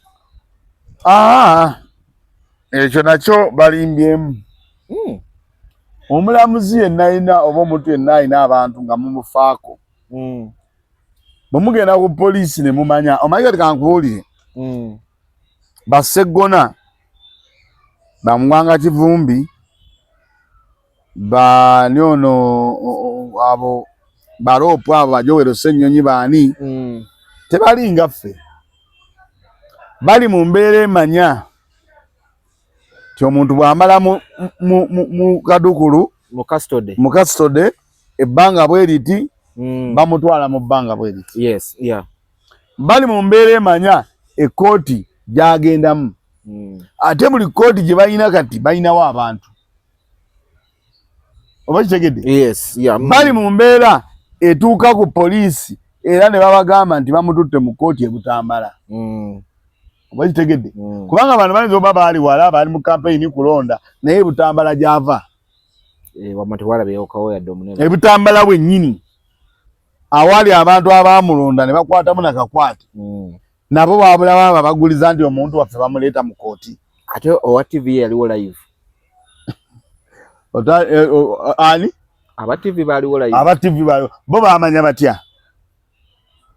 Speaker 1: ekyo nakyo balimbyemu omulamuzi yenna alina oba omuntu yenna alina abantu nga mumufaako bwe mugenda ku poliisi ne mumanya omanyi kati kankubuulire Basseggona Bamwanga Kivumbi bani ono abo baropo abo bajowero Ssennyonyi baani tebali ngaffe bali mu mbeera emanya ti omuntu bw'amala mu kadukulu mu custody ebbanga bwe liti bamutwala mu bbanga bwe liti bali mu mbeera emanya ekkooti gyagendamu ate buli kkooti gye balina kati balinawo abantu oba kitegedde bali mu mbeera etuuka ku poliisi era ne babagamba nti bamututte mu kkooti e Butambala oba kitegedde kubanga abantu bayinza oba baali wala baali mu kampeyini kulonda naye e Butambala gy'ava e Butambala bwennyini awali abantu abaamulonda ne bakwatamu nakakwate nabo babulawo abaguliza nti omuntu waffe bamuleeta mu kkooti
Speaker 2: ate owa TV yaliwo live
Speaker 1: ani
Speaker 2: aba TV baaliwo live
Speaker 1: aba TV baaliwo bo bamanya batya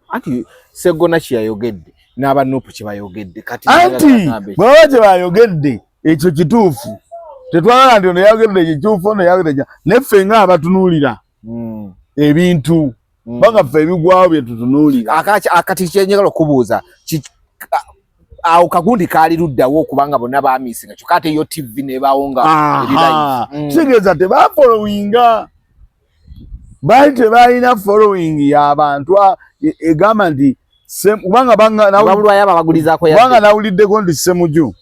Speaker 2: anti Sseggona kyeyayogedde n'aba Nuupu kyebayogedde kati
Speaker 1: anti bwaba kyebayogedde ekyo kituufu tetwagala nti ono yayogedde kituufu ono yayogedde neffe nga abatunuulira ebintu banga ffe ebigwawo bye tutunuulira
Speaker 2: akati kyenjagala okubuuza awo kagundi kaali luddawo okubanga bonna baamisinga kyokka ate yo TV nebaawo nga
Speaker 1: kitegeeza tebafolowinga baali tebalina following y'abantu egamba nti kubanga nawuliddeko nti Ssemujju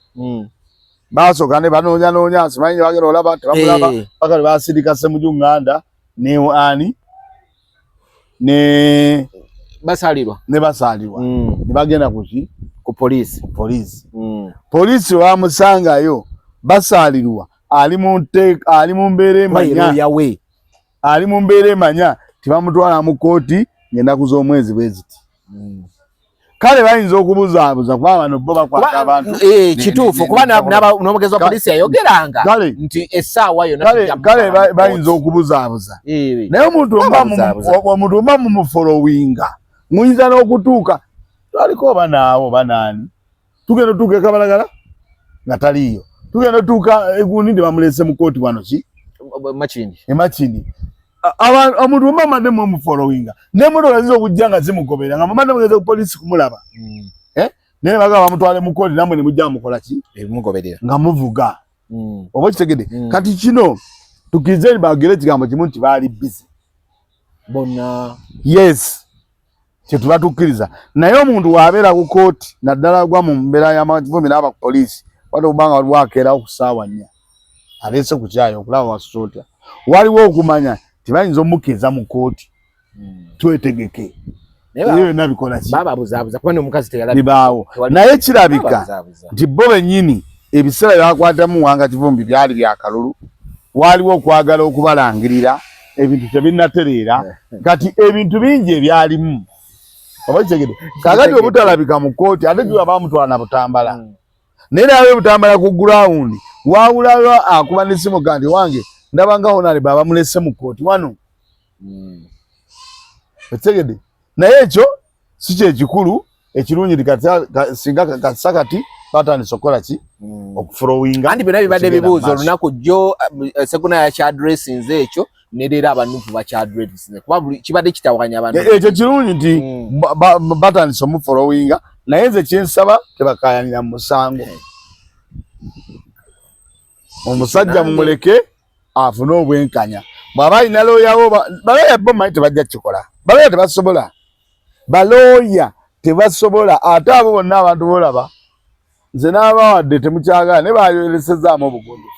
Speaker 1: baasooka ne banoonyanoonya simanyi ne bagenda olaba tebamulaba paka ne basirika Ssemujju Nganda ne ani ne
Speaker 2: basalirwa
Speaker 1: ne bagenda kuki
Speaker 2: ku poliisi
Speaker 1: poliisi wamusangayo basalirwa ali mu mbeera emanya tibamutwala mu kkooti ng'ennaku z'omwezi bwe ziti kale bayinza okubuzaabuza kuba bano bo bakwata abantu
Speaker 2: kituufu kuba n'omugezi wa poliisi yayogeranga nti essaawa yonna
Speaker 1: kale bayinza okubuzaabuza naye omuntu omba mumufolowinga muyinza n'okutuuka twaliko oba naawo oba naani tugenda otuuka ekabalagala nga taliiyo tugenda otuuka egundi nti bamulese mu kkooti wano ki emakindi omuntu omba madde mumufolowinga n'emmotoka ziza okujja nga zimugobera nga mumadde mugeze ku poliisi kumulaba naye bagamba bamutwale mu kkooti nammwe ne mujja mukola ki nga muvuga oba kitegedde kati kino tukkirize bagere ekigambo kimu nti baali busy
Speaker 2: bonna
Speaker 1: kyetubatukkiriza naye omuntu waabeera ku kkooti naddala gwa mu mbeera y'amavumi n'aba ku poliisi wate okubanga waliwo akeerawo ku ssaawa 4 aleese ku kyayo okulaba wasuutya waliwo okumanya tibayinza omukkiriza mu kkooti twetegeke ebyo byonna bikola ki bibaawo naye kirabika nti bo bennyini ebiseera byakwatamu Mwanga Kivumbi byali byakalulu waliwo okwagala okubalangirira ebintu tebinnatereera kati ebintu bingi ebyalimu oba kitegedde kakati obutalabika mu kkooti ate kiba bamutwala na Butambala naye naye Butambala ku gurawundi wawulayo akuba n'essimu kandi wange ndaba nga honali baba mulese mu kkooti wano kitegedde naye ekyo si kyekikulu ekirungi singa kasakati batandise okukola ki okufolowinga
Speaker 2: anti byonna bibadde bibuuza olunaku jjo Sseggona yakyaddressinze ekyo nerera abanufu bakyaddressinze kuba kibadde kitawanya abantu
Speaker 1: ekyo kirungi nti batandise omufolowinga naye nze kyensaba tebakayanira mu musango omusajja mumuleke afune obwenkanya bwaba ina lawyer wo baloya bo mai tebajja kikola baloya tebasobola baloya tebasobola ate abo bonna abantu bolaba nze n'abawadde temukyaga ne bayolesezzaamu obugundu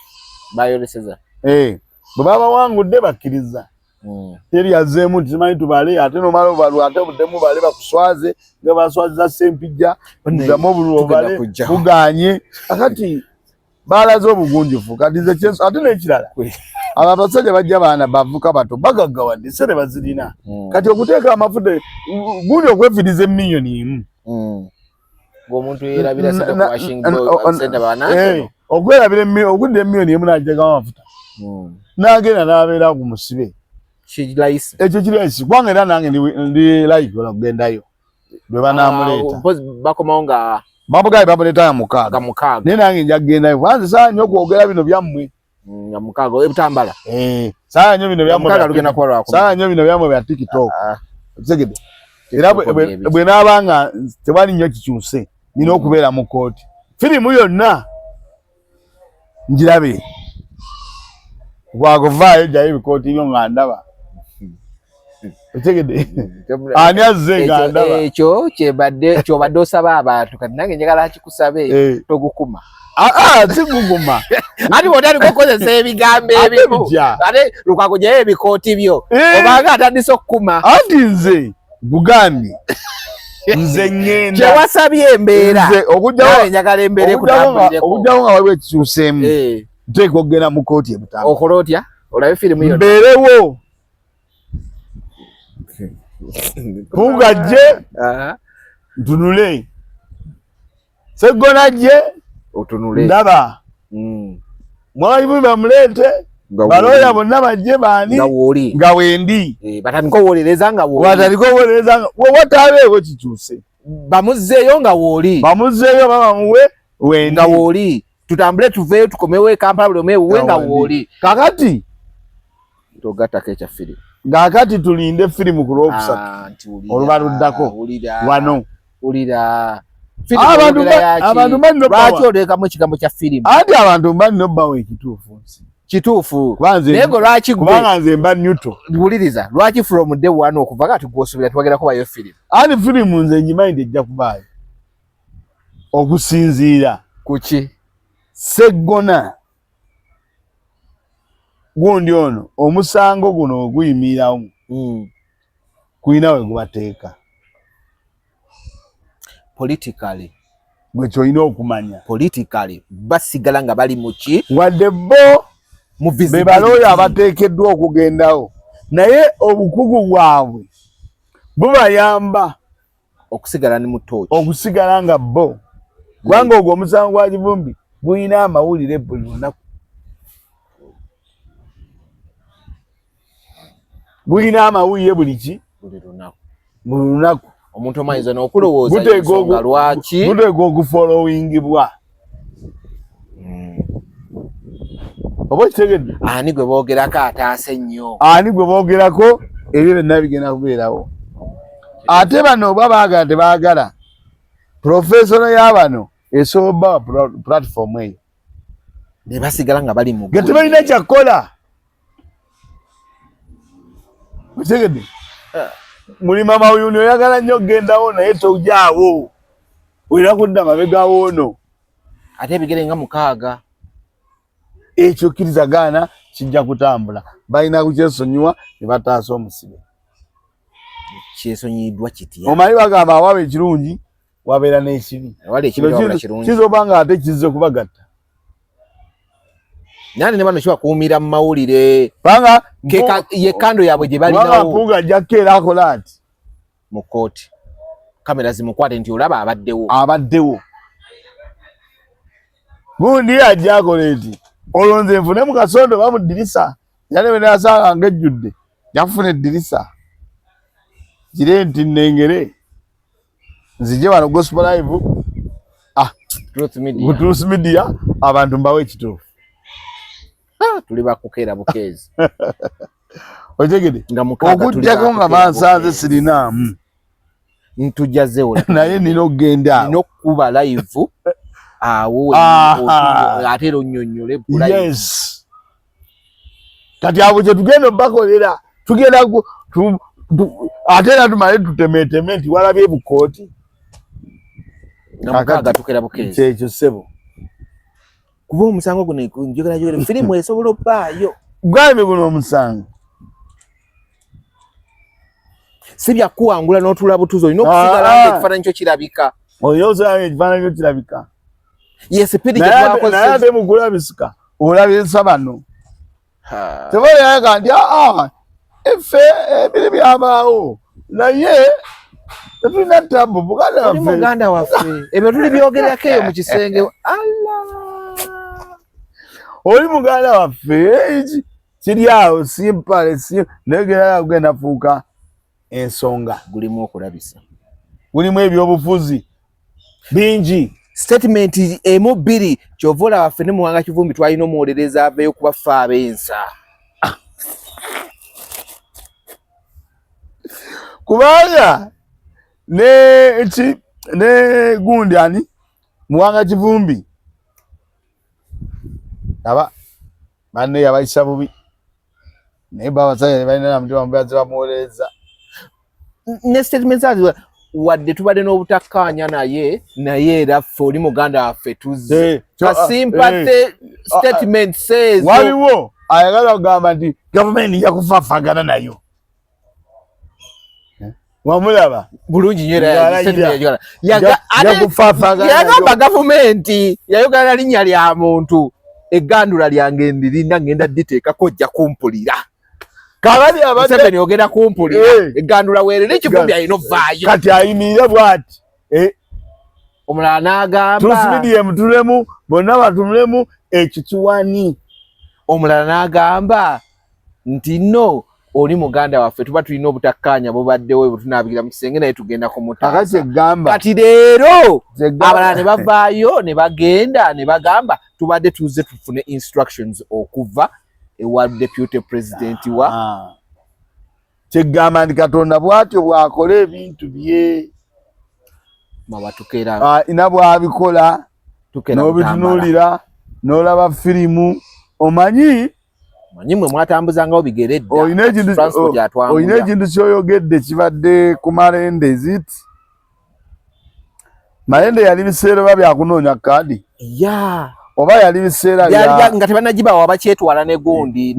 Speaker 2: bayoleseza
Speaker 1: bwe baba wangudde bakkiriza teri yazzeemu nti simanyi tubale ate nomala obalwa ate obuddemu bale bakuswaze nga baswaziza sempijja omugamu obulwa obale buganye akati balaze obugunjufu kati nze kyenso ate n'ekirala abo abasajja bajja baana bavuka bato bagaggawadde sente bazirina kati okuteeka amafuta gundi okwefiriza emiliyoni emu
Speaker 2: ng'omuntu yeerabira sente ku Washington baana
Speaker 1: okwerabira okudda emiliyoni emu n'ajjagamu amafuta n'agenda n'abeera ku musibe ekyo kirayisi kubanga era nange ndi layikola okugendayo bwe banaamuleeta
Speaker 2: bakomawo nga
Speaker 1: bamugaye bamuleeta nga mukaaga naye nange nja kugendayo kubanze saa nnyo okwogera bino byammwe
Speaker 2: nga mukaaga ebutambala
Speaker 1: saa nnyo bino byammwe bya TikTok tegede era bwe naabanga tewali nnyo kikyuse nina okubeera mu kooti firimu yonna njirabe bwaguvaayo jjayo ebikooti byo nga ndaba otegede ani azze nga ndaba
Speaker 2: ekyo kyobadde osaba abantu kati nange njagala kikusabe togukuma
Speaker 1: siguguma
Speaker 2: ati bwotandika okukozesa ebigambo ebimu ate Lukwago gyayo ebikooti byo obanga atandise okukuma
Speaker 1: anti nze gugambye nze ngenda
Speaker 2: kyewasabye embeera nawe njagala embeera ekutambulireko
Speaker 1: okugjawo nga waliwo ekikyuseemu nteeka okugenda mu kooti ebutambula
Speaker 2: okola otya olabe firimu yonna
Speaker 1: mbeerewo pungajje ntunule seggonajje
Speaker 2: otunule
Speaker 1: ndaba mwalimu bamuleete baloya bonna bajje baani nga wendi
Speaker 2: batandika owolereza nga
Speaker 1: watabeewo kikyuse
Speaker 2: bamuzzeeyo nga wooli
Speaker 1: bamuwe wendi
Speaker 2: nga wooli tutambule tuveeyo tukomewo e Kampala buli omeewuwe nga wooli
Speaker 1: kakati
Speaker 2: togattako ekya firimu
Speaker 1: ngakati tulinde firimu ku Lwokusatu olubaluddako wano abantu
Speaker 2: lwaki oleekamu ekigambo kya firimu
Speaker 1: anti abantu mbalina obbawo
Speaker 2: kituufu naye ngo lwaki
Speaker 1: kubanga nze mba nyuto
Speaker 2: wuliriza lwaki from day one okuva kati gw'osuubira twagerako bayo firimu
Speaker 1: anti firimu nze njimanyi nti ejja kubaayo okusinziira
Speaker 2: kuki
Speaker 1: seggona gundi ono omusango guno oguyimirawo kulina we gubateeka
Speaker 2: politically
Speaker 1: gwe kyolina okumanya
Speaker 2: politically basigala nga bali muki
Speaker 1: wadde bo be balooya abateekeddwa okugendawo naye obukugu bwabwe bubayamba
Speaker 2: okusigala ne mutooki
Speaker 1: okusigala nga bo kubanga ogwo omusango gwa Kivumbi guyina amawulire buli lunaku guyina amawulire buli lunaku
Speaker 2: omuntu omanyiza n'okulowooza ensonga lwaki
Speaker 1: guteeka okufolowingibwa oba kitegedde
Speaker 2: ani gwe boogerako ataase nnyo
Speaker 1: ani gwe boogerako ebyo byonna bigenda kubeerawo ate bano oba baagala tebaagala profesono y'abano esobola obbawa platform eyo
Speaker 2: ne basigala nga bali mu
Speaker 1: nga tebalina kyakkola okitegedde muli mama uyuni oyagala nnyo okgendawo naye tojaawo olina kudda mabega woono
Speaker 2: ate ebigere nga 6
Speaker 1: ekyo kkirizagaana kijja kutambula balina kukyesonyiwa ne bataasa omusibe
Speaker 2: kyesonyiddwa kitya
Speaker 1: omanyi bagamba awaaba ekirungi wabeera n'ekibi kizoba nga ate kizze kubagatta
Speaker 2: nani ne bano kibakuumira mu mawulire
Speaker 1: banga
Speaker 2: ye kando yaabwe gye balinawo
Speaker 1: mpunga ajjako era akola ati
Speaker 2: mu kooti kamera zimukwate nti olaba
Speaker 1: abaddewo gundi ajja akola eti olwo nze nfune mu kasondo ba mu ddirisa yane bwe nasanga ng'ejjudde yafuna eddirisa kire nti nnengere nzije wano Gospel Live Truth Media abantu mbawe ekituufu
Speaker 2: tuli bakukeera bukeezi
Speaker 1: otegede okujjako nga bansanze sirinaamu
Speaker 2: ntujazewo
Speaker 1: naye nina okugenda
Speaker 2: nina okukuba live awo ate era onnyonnyole
Speaker 1: yes kati abo kye tugenda bakolera tugenda atera tumale tutemeteme nti walabye bukooti
Speaker 2: Nakaga tukera bukezi
Speaker 1: kyekyo sebo
Speaker 2: kuba omusango guno njogera firimu esobola obbaayo
Speaker 1: gwami guno omusango
Speaker 2: sibya kuwangula n'otula butuzo olina okusigala ekifaananyi kyo kirabika
Speaker 1: oyozaayo ekifaananyi kyo kirabika
Speaker 2: yesipidi
Speaker 1: naye mukulabisika olabisa bano tebalyaga nti effe ebiri byabaawo naye tetulina tabu
Speaker 2: muganda waffe ebyo tuli byogerako eyo mu kisenge
Speaker 1: oli muganda waffe kiri awo simpale negera kugenda fuuka ensonga
Speaker 2: gulimu okulabisa
Speaker 1: gulimu ebyobufuzi bingi
Speaker 2: statement emu bbiri kyova olaba waffe ne Muwanga Kivumbi twalina omuwolereza aveeyo kubaffe ab'ensa
Speaker 1: kubanga ne gundi ani Muwanga Kivumbi aba banne yabayisa bubi naye babasajja ne balina namutima mubazi bamuwolereza
Speaker 2: ne statement zazi wadde tubadde n'obutakkaanya naye era ffe oli muganda waffe tuzze sympathy statement says
Speaker 1: waliwo ayagala kugamba nti gavumenti yakufaafagana nayo wamulaba
Speaker 2: bulungi nyo yagamba gavumenti yayogala linnya lya muntu eggandula lyange ndirinda ngenda diteekako ojja kumpulira
Speaker 1: kabali abadde
Speaker 2: yogera kumpulira eggandula weerere Kivumbi alina ovaayo
Speaker 1: kati ayimirira bw'ati
Speaker 2: omulala n'agamba
Speaker 1: tusibidiye tulemu bonna batumulemu ekikiwani
Speaker 2: omulala n'agamba nti no oli muganda waffe tuba tulina obutakkaanya bubaddewo bwe tunaabikira mu kisenge naye tugenda kumutaasa kati leero abalala ne bavaayo ne bagenda ne bagamba tubadde tuze tufune instructions okuva ewa deputy president wa
Speaker 1: kyegamba nti Katonda bw'atyo bw'akola ebintu bye
Speaker 2: mawatukera
Speaker 1: ina bw'abikola n'obitunuulira n'olaba firimu omanyi
Speaker 2: mwe mwatambuzangawo bigere dda
Speaker 1: olina ekintu kyoyogedde kibadde ku Malende ziti Malende yali biseera oba byakunoonya kaadi oba yali biseera
Speaker 2: nga tebanagibawo abakyetwala ne gundi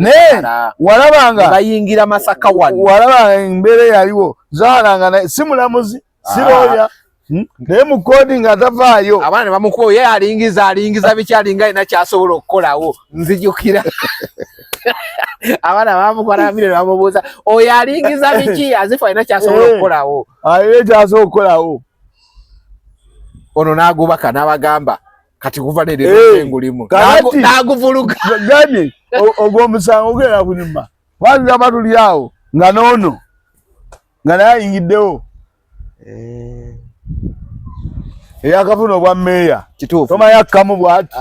Speaker 1: walabanga
Speaker 2: bayingira Masaka wano
Speaker 1: walabanga embeera yaliwo zaalanga si mulamuzi si looya naye mu koodi nga tavaayo
Speaker 2: abaana ne bamukuba ye alingiza bikyalinga alina kyasobola okukolawo nzijukira abaana bamukwalabire ne bamubuuza oyo alingiza biki azifu alina kyasobola okukolawo
Speaker 1: alina kyasobola okukolawo
Speaker 2: ono n'agubaka n'abagamba kati kuva nerengulimu n'aguvuluga
Speaker 1: gani ogw'omusango ogenda kunyuma wazira batuli awo nga noono nga naye ayingiddewo eyakafuna obwa mmeeya tomanyi akkamu bw'ati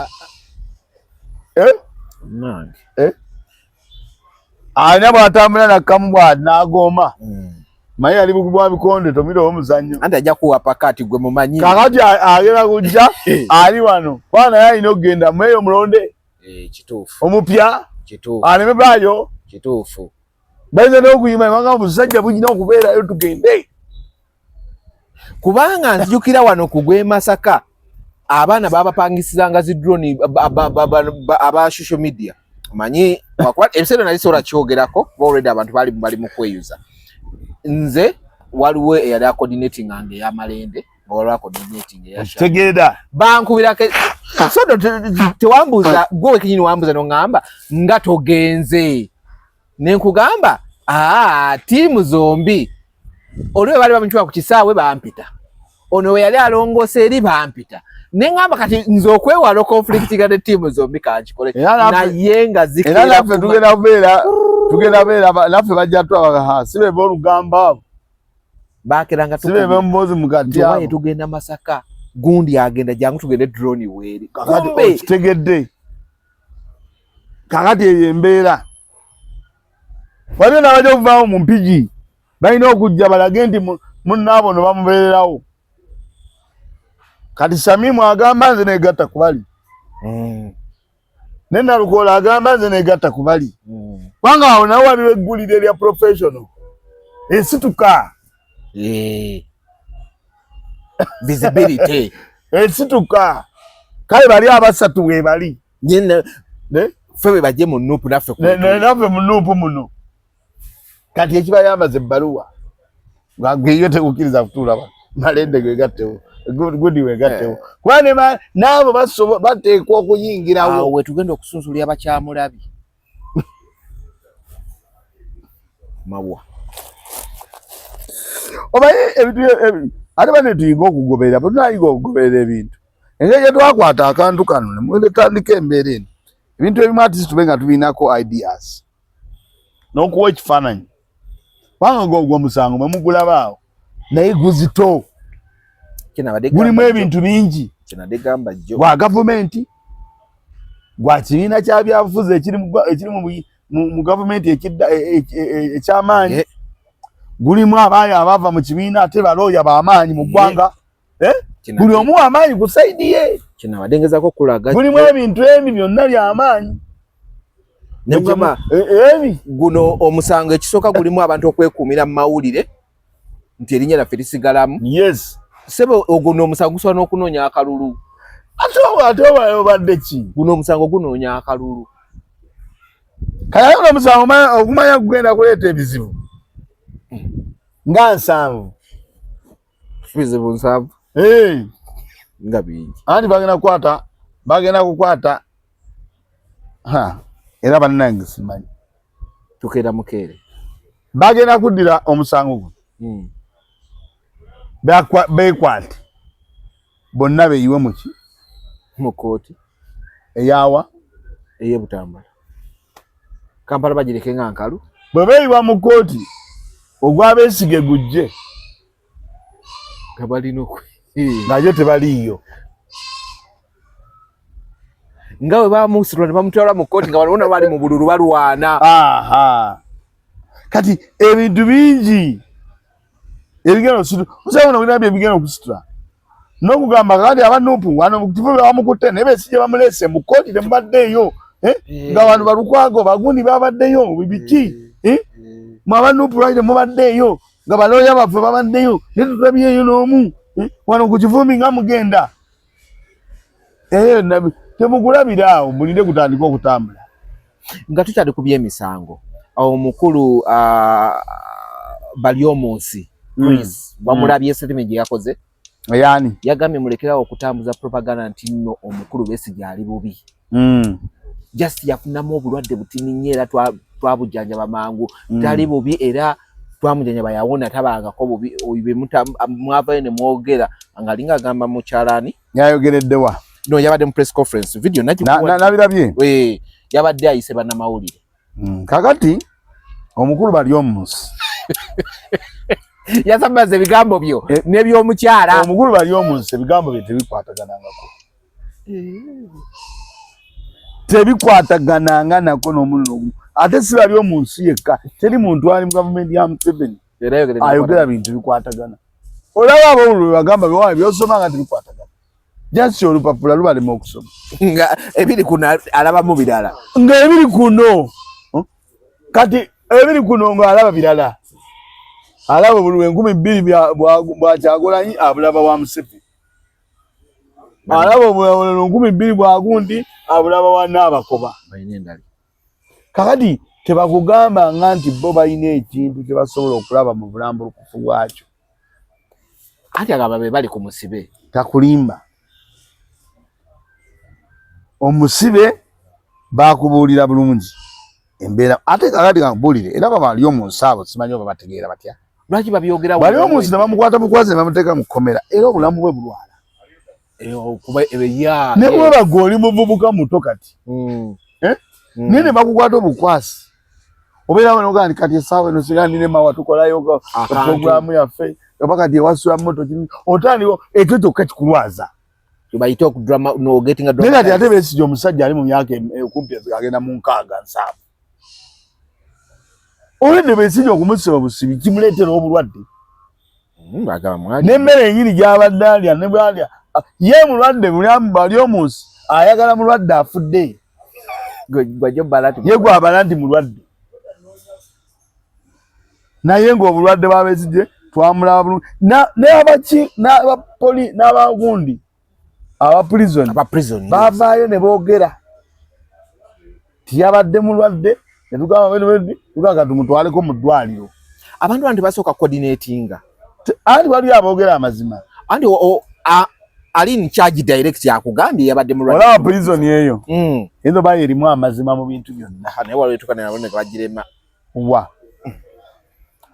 Speaker 1: alina bw'atambula nakkamu bw'ati n'agoma maye yali bwa bikonde tomirawo omuzannyo
Speaker 2: anti ajja kuwa pakati gwe mumanyi
Speaker 1: kakati agenda kujja ali wano kubanga naye alina okugenda mmeeyo omulonde omupya aleme baayo bayinza n'okuyima ebanga musajja bugina okubeerayo tugende
Speaker 2: kubanga nzijukira wano ku gwe Masaka abaana babapangisizanga zi drone aba social media manyi ebiseera nali sobola kyogerako already abantu bali mu kweyuza nze waliwo eyali coordinating ange ya Malende waliwo coordinating ya
Speaker 1: tegeda
Speaker 2: bankubira sodo tewambuza gwe kinyini wambuza nongamba nga togenze nenkugamba tiimu zombi olwe bali bamuchwa ku kisaawe bampita ono we yali alongose eri bampita nengamba kati nze okwewala conflict gade tiimu zombi kanchikole naye nga zikira
Speaker 1: era naffe tugenda beera naffe bajja twabaka sibe bolugamba abo
Speaker 2: bakeranga
Speaker 1: sibe bembozi mugati abo
Speaker 2: tugenda Masaka gundi agenda jangu tugende drone weri
Speaker 1: kumbe kitegedde kakati embeera waliwo n'abajja okuvaawo mu mpigi balina okujja balage nti munnaabo no bamubeererawo kati Samimu agamba nze negatta kubali nena lukola agamba nze negatta kubali wanga awo nawo waliwo eggulire lya professional esituka
Speaker 2: visibility
Speaker 1: esituka kale bali abasatu we bali
Speaker 2: nyene febe baje mu nupu naffe
Speaker 1: naffe mu nupu muno kati ekibayambaza ebbaluwa gweyo tekukiriza kutuula malende gwegattewo gudi wegattewo kuba n'abo bateekwa okuyingirawo
Speaker 2: we tugenda okusunsulya bakyamulabi mawa
Speaker 1: obaye ebintu ate bane tuyinga okugoberera bwe tunayiga okugoberera ebintu engeri gye twakwata akantu kano nemutandika embeera eno ebintu ebimu ati sitube nga tubiinako ideas n'okuwa ekifaananyi kubanga gwo omusango mwe mugulabaawo naye guzito gulimu ebintu bingi gwa gavumenti gwa kibiina kya byabufuzi ekiri mu gavumenti ekyamaanyi gulimu abaayo abava mu kibiina ate balooya b'amaanyi mu ggwanga buli omu w'amaanyi ku sayidi ye gulimu ebintu ebi byonna by'amaanyi
Speaker 2: guno omusango ekisooka gulimu abantu okwekuumira mu mawulire nti erinnya lyaffe lisigalamu
Speaker 1: yes
Speaker 2: sebe guno omusango gusobola n'okunoonya akalulu
Speaker 1: ate obadde ki
Speaker 2: guno omusango gunoonya akalulu
Speaker 1: kale guno omusango ogumanya kugenda kuleeta ebizibu nga 7
Speaker 2: bizibu 7 nga bingi
Speaker 1: anti bagenda kukwata era bannange simanyi
Speaker 2: tukeera mukeere
Speaker 1: bagenda kuddira omusango guno beekwate bonna beeyiwe muki
Speaker 2: mu kooti
Speaker 1: eyawa
Speaker 2: ey'e Butambala Kampala bagireke nga nkalu
Speaker 1: bwe beeyiwa mu kooti ogw'abeesige gujje
Speaker 2: nga balina
Speaker 1: ngayo tebaliiyo
Speaker 2: nga bwe bamusitula ne bamutwala mu kooti nga balona bali mu bululu balwana
Speaker 1: kati ebintu bingi ebigenda okusitula okusabona ebigenda okusitula n'okugamba kati abanupu wano mu kifuba bamukutte naye Besigye bamuleese mu kooti temubaddeeyo nga abantu balukwago bagundi babaddeyo bibiki mu abanupu lwaki temubaddeeyo nga balooya baffe babaddeyo naye tutulabyeyo n'omu wano ku kivumbi nga mugenda temugulabira awo mulinde kutandika okutambula
Speaker 2: nga tukyali ku by'emisango awo omukulu Balyomunsi bamulabye settlement gye yakoze
Speaker 1: yani
Speaker 2: yagambye mulekerawo okutambuza propaganda nti nno omukulu Besigye ali bubi just yafunamu obulwadde butininye era twabujjanjaba mangu tali bubi era twamujjanjaba yawona tabangako bubi oyibe mwavayo ne mwogera angalinga agamba mukyalani
Speaker 1: yayogereddewa
Speaker 2: no yabadde mu press conference video
Speaker 1: nabirabye
Speaker 2: yabadde ayise bannamawulire
Speaker 1: kakati omukulu Balyomunsi
Speaker 2: yasambaza ebigambo byo n'ebyomukyala
Speaker 1: omukulu Balyomunsi ebigambo bye tebikwataganangako tebikwatagananga nako n'omuluno ate si Balyomunsi yekka teri muntu ali mu gavumenti ya Museveni ayogera bintu bikwatagana olaba abawululu bagamba biwawe byosoma nga tebikwatagana jasi olupapula lubalema okusoma
Speaker 2: nga ebiri kuno alabamu birala
Speaker 1: nga ebiri kuno kati ebiri kuno nga alaba birala alaba buli 2,000 bwa Kyagulanyi abulaba wa Museveni alaba buli 2,000 bwa gundi abulaba wa Naabakoba kakati tebakugamba nga nti bo balina ekintu kyebasobola okulaba mu bulambulukufu bwakyo
Speaker 2: ati agamba be bali ku musibe
Speaker 1: takulimba omusibe bakubuulira bulungi embeera ate kakati kakubuulire era Balyomunsi abo simanyi oba bategeera batya
Speaker 2: lwaki babyogera
Speaker 1: Balyomunsi ne bamukwata bukwazi ne bamuteeka mu kkomera era obulamu bwe bulwala ne bwe baga oli muvubuka muto kati naye ne bakukwata obukwasi obeera wanogaa nti kati essaawa eno singa nine mawa tukolayo puroguramu yaffe oba kati ewasula moto otandika ekyo kyokka kikulwaza
Speaker 2: bayita okudrama no getting a
Speaker 1: drama naye kati ate Besigye omusajja ali mu myaka kumpi agenda mu 6-7 olwedde Besigye okumusiba busibi kimuleetera obulwadde n'emmere enyini gy'abadde alya ne bwalya ye mulwadde Balyomunsi ayagala mulwadde afudde
Speaker 2: Gwajo balati.
Speaker 1: Yego abalanti mulwadde. Naye ngo obulwadde babezije twamulaba bulungi. Ne abachi n'abapoli n'abagundi. Aba prison. Bavaayo ne boogera. Tiyabadde mulwadde ne tugamba tumutwaleko mu ddwaliro.
Speaker 2: Abantu bandi basooka coordinatinga.
Speaker 1: Andi wali aboogera amazima.
Speaker 2: Andi ali in charge direct yakugambye yabadde mulwadde.
Speaker 1: Wala prison yeyo. Endo baye erimu amazima mu bintu byonna.
Speaker 2: Ne wali tukana nabone bagirema.
Speaker 1: Wa.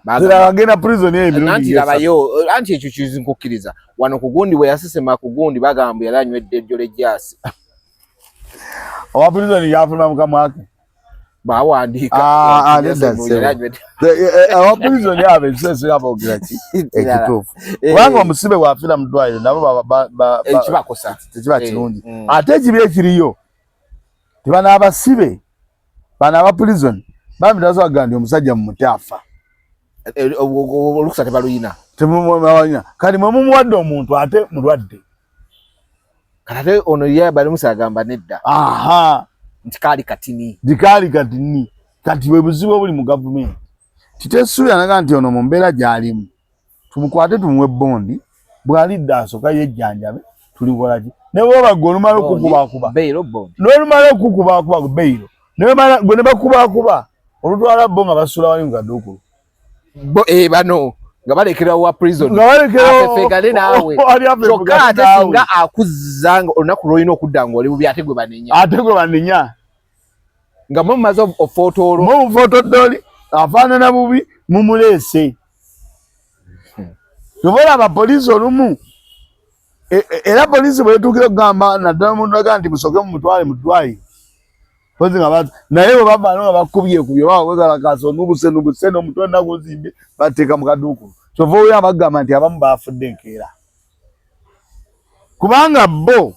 Speaker 1: Bazira agenda prison yeyo mirundi.
Speaker 2: Nanti labayo anti ekyo kizinkukiriza. Wano kugundi we yasesema kugundi bagambye yalanywedde ejjole jasi.
Speaker 1: Owa prison yafuna mukamwake.
Speaker 2: Bawandika.
Speaker 1: Owa prison yabe sese yabogira ki ekitufu. Wanga omusibe wafira mudwayo nabo
Speaker 2: ekibakosa.
Speaker 1: Tekiba kirungi. Ate ekibi ekiriyo. Tibana abasibe. Bana aba prison. Bamirazo agandi omusajja mu mutafa.
Speaker 2: Olukusa tebaluyina.
Speaker 1: Temumwanya. Kali mumuwadde omuntu ate mulwadde.
Speaker 2: Kate ono ye bali musagamba nedda.
Speaker 1: Aha.
Speaker 2: Ntikali katini.
Speaker 1: Kati we buzibu obuli mu government. Titesuya naga nti ono mu mbeera gy'alimu. Tumukwate tumuwe bondi. Bw'alidde asooka yejjanjabe. Tulikola ki? Ne bwoba gwe olumala okukubakuba.
Speaker 2: Bailo bondi.
Speaker 1: N'olumala okukubakuba bailo. Gwe ne bakubakuba. Olutwala bo nga basula wali mu kaduukulu.
Speaker 2: Bano nga balekera wa prison.
Speaker 1: Nga balekera
Speaker 2: afefegale naawe. Kyokka ate singa akuzzanga olunaku lw'olina okudda ng'oli bubi ate gwe banenya. Nga mumaze ofotoolo.
Speaker 1: Mufotoddoli afaanana bubi mumuleese. Tuvola abapoliisi olumu. Era poliisi bwetuukira okugamba naddala omuntu aga nti musooke mumutwale mu ddwaliro. Naye bwe bavaayo nga bakubye bawegalakasa onubuse n'omutwe naguzimbye bateeka mu kaduukulu. Kyova oyo abagamba nti abamu baafudde enkeera. Kubanga bo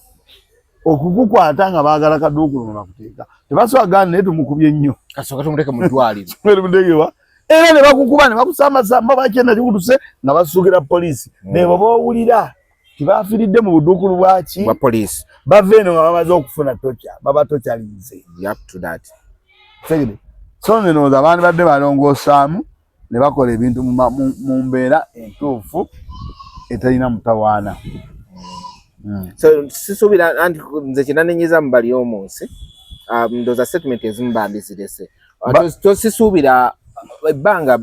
Speaker 1: okukukwata nga baagala kaduukulu nga bakuteeka. Tebasobola gana naye tumukubye nnyo.
Speaker 2: Kasooka tumuleke mu ddwaliro.
Speaker 1: Era ne bakukuba ne bakusamasamba bakyenda kikutuse nga basuukira poliisi. Ne bwe boowulira tibafiridde mu buduukulu bwaki
Speaker 2: bwa poliisi.
Speaker 1: Bava eno nga bamaze okufuna tocha. Baba tocha linze.
Speaker 2: Up to that.
Speaker 1: Fegede. So neno abantu badde balongosaamu ne bakola ebintu mu mbeera entuufu etalina mutawaana.
Speaker 2: So sisuubira anti nze kinanenyeza mu bali omunsi. Ndoza statement ezimbambizirese. Tosisuubira ebbanga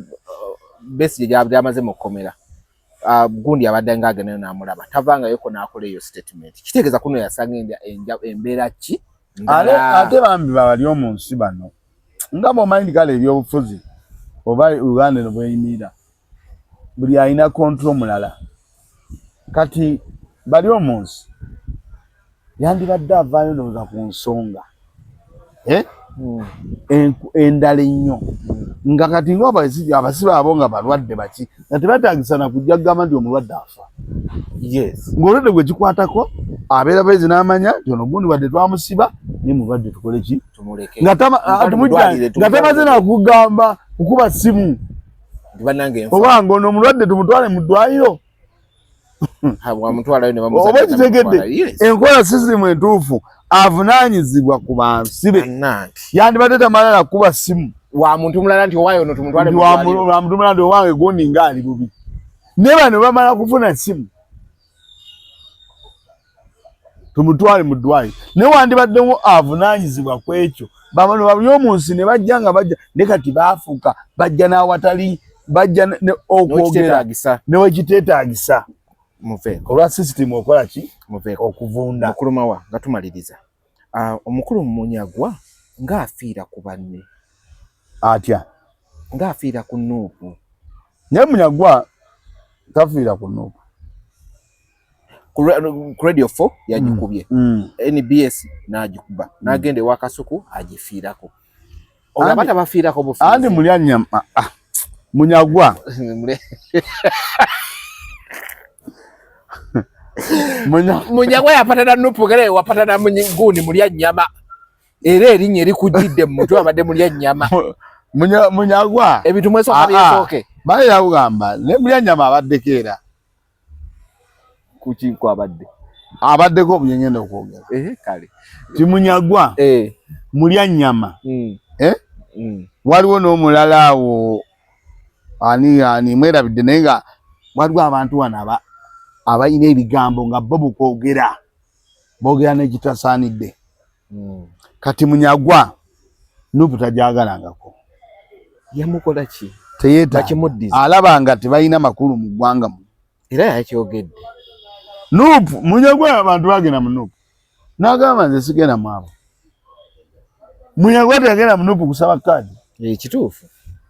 Speaker 2: Besigye gy'amaze mu kkomera. Gundi abadde ng'agenayo n'amulaba tavangayo ko n'akola eyo statement. Kitegeeza kuno yasanga embeera ki?
Speaker 1: Ate bambi bali omu nsi bano nga bw'omanyi kale ebyobufuzi oba Uganda eno bw'eyimira buli alina control mulala. Kati bali omu nsi yandibadde avaayo ndowooza ku nsonga endala ennyo nga kati ng'abasibe abo nga balwadde baki nga tebataagisana kujja kugamba nti omulwadde afa.
Speaker 2: Yes.
Speaker 1: Ng'olwadde gwe kikwatako abeera bezi n'amanya nti ono gundi wadde twamusiba naye mulwadde tukole ki?
Speaker 2: Tumuleke.
Speaker 1: Nga tamaze nakugamba kukuba simu. Oba ng'ono omulwadde tumutwale mu ddwaliro. Oba kitegedde enkola sisimu entuufu avunaanyizibwa ku bansibe. Yandibadde tamala nakuba simu.
Speaker 2: Wa muntu mulala nti owayo no tumutwale mu ddwaliro.
Speaker 1: Wa muntu mulala nti owange gundi ng'ali bubi. Ne bano bamala kufuna simu. Tumutwale mu ddwaliro. Ne wandibaddemu avunaanyizibwa ku ekyo. Bano bali omu nsi ne bajja nga bajja ne kati baafuuka bajja n'awatali bajja okwogera ne wekiteetaagisa.
Speaker 2: Muveeko.
Speaker 1: Olwa system okola ki?
Speaker 2: Muveeko.
Speaker 1: Okuvunda.
Speaker 2: Mukulumawa nga tumaliriza. Omukulu Munyagwa ng'afiira ku banne.
Speaker 1: Atya.
Speaker 2: Ng'afiira ku Nuupu.
Speaker 1: Naye Munyagwa tafiira ku Nuupu.
Speaker 2: Ku Radio 4 yagikubye. NBS n'agikuba. N'agenda ewa Kasuku agifiirako. Olabata bafiirako bufiizi.
Speaker 1: Andi Mulyanyama. Munyagwa.
Speaker 2: Munyagwa yapatana Nuupu gale wapatana Gundi Mulyanyama. Era erinnya erikujjidde mu mutwe abadde Mulyanyama.
Speaker 1: Munyagwa.
Speaker 2: Ebintu mwesooka byesooke.
Speaker 1: Baye yakugamba ne Mulyanyama abaddeko era.
Speaker 2: Kuki kwabadde?
Speaker 1: Abaddeko obunyengenda okwogera.
Speaker 2: Kale.
Speaker 1: Ti Munyagwa. mulya nnyama waliwo n'omulala awo ani mwerabidde naye nga waliwo abantu wano abalina ebigambo nga bo bukwogera boogera n'ekitasaanidde kati Munyagwa Nuupu tajagalangako
Speaker 2: yamukola ki
Speaker 1: bakimuddiza alaba nga tebalina makulu mu ggwanga mu
Speaker 2: era yakyogedde
Speaker 1: Nuupu Munyagwa abantu bagenda mu Nuupu n'agamba nze sigenda mu abo Munyagwa teyagenda mu Nuupu kusaba kaadi
Speaker 2: ekituufu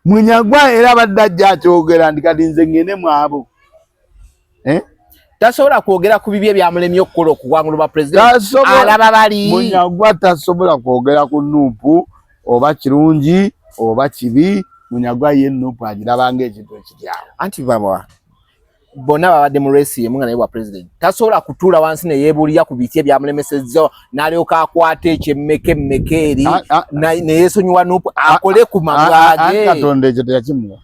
Speaker 1: Munyagwa era abadde ajja akyogera ndi kati nze ngende mu abo
Speaker 2: tasobola kwogera ku bibye byamulemye okukola okuwangulwa president alaba bali
Speaker 1: Munyagwa tasobola kwogera ku Nuupu oba kirungi oba kibi Munyagwa ye Nuupu agirabanga ekintu ekiryawo
Speaker 2: anti baba bonna babadde mu race yemu nga naye bwa president tasobola kutuula wansi ne yeebuulira ku biti ebyamulemesezza n'alyoka akwata ekyemmeke eri ne yeesonyiwa Nuupu akole ku magage
Speaker 1: Katonda ekyo teyakimuwa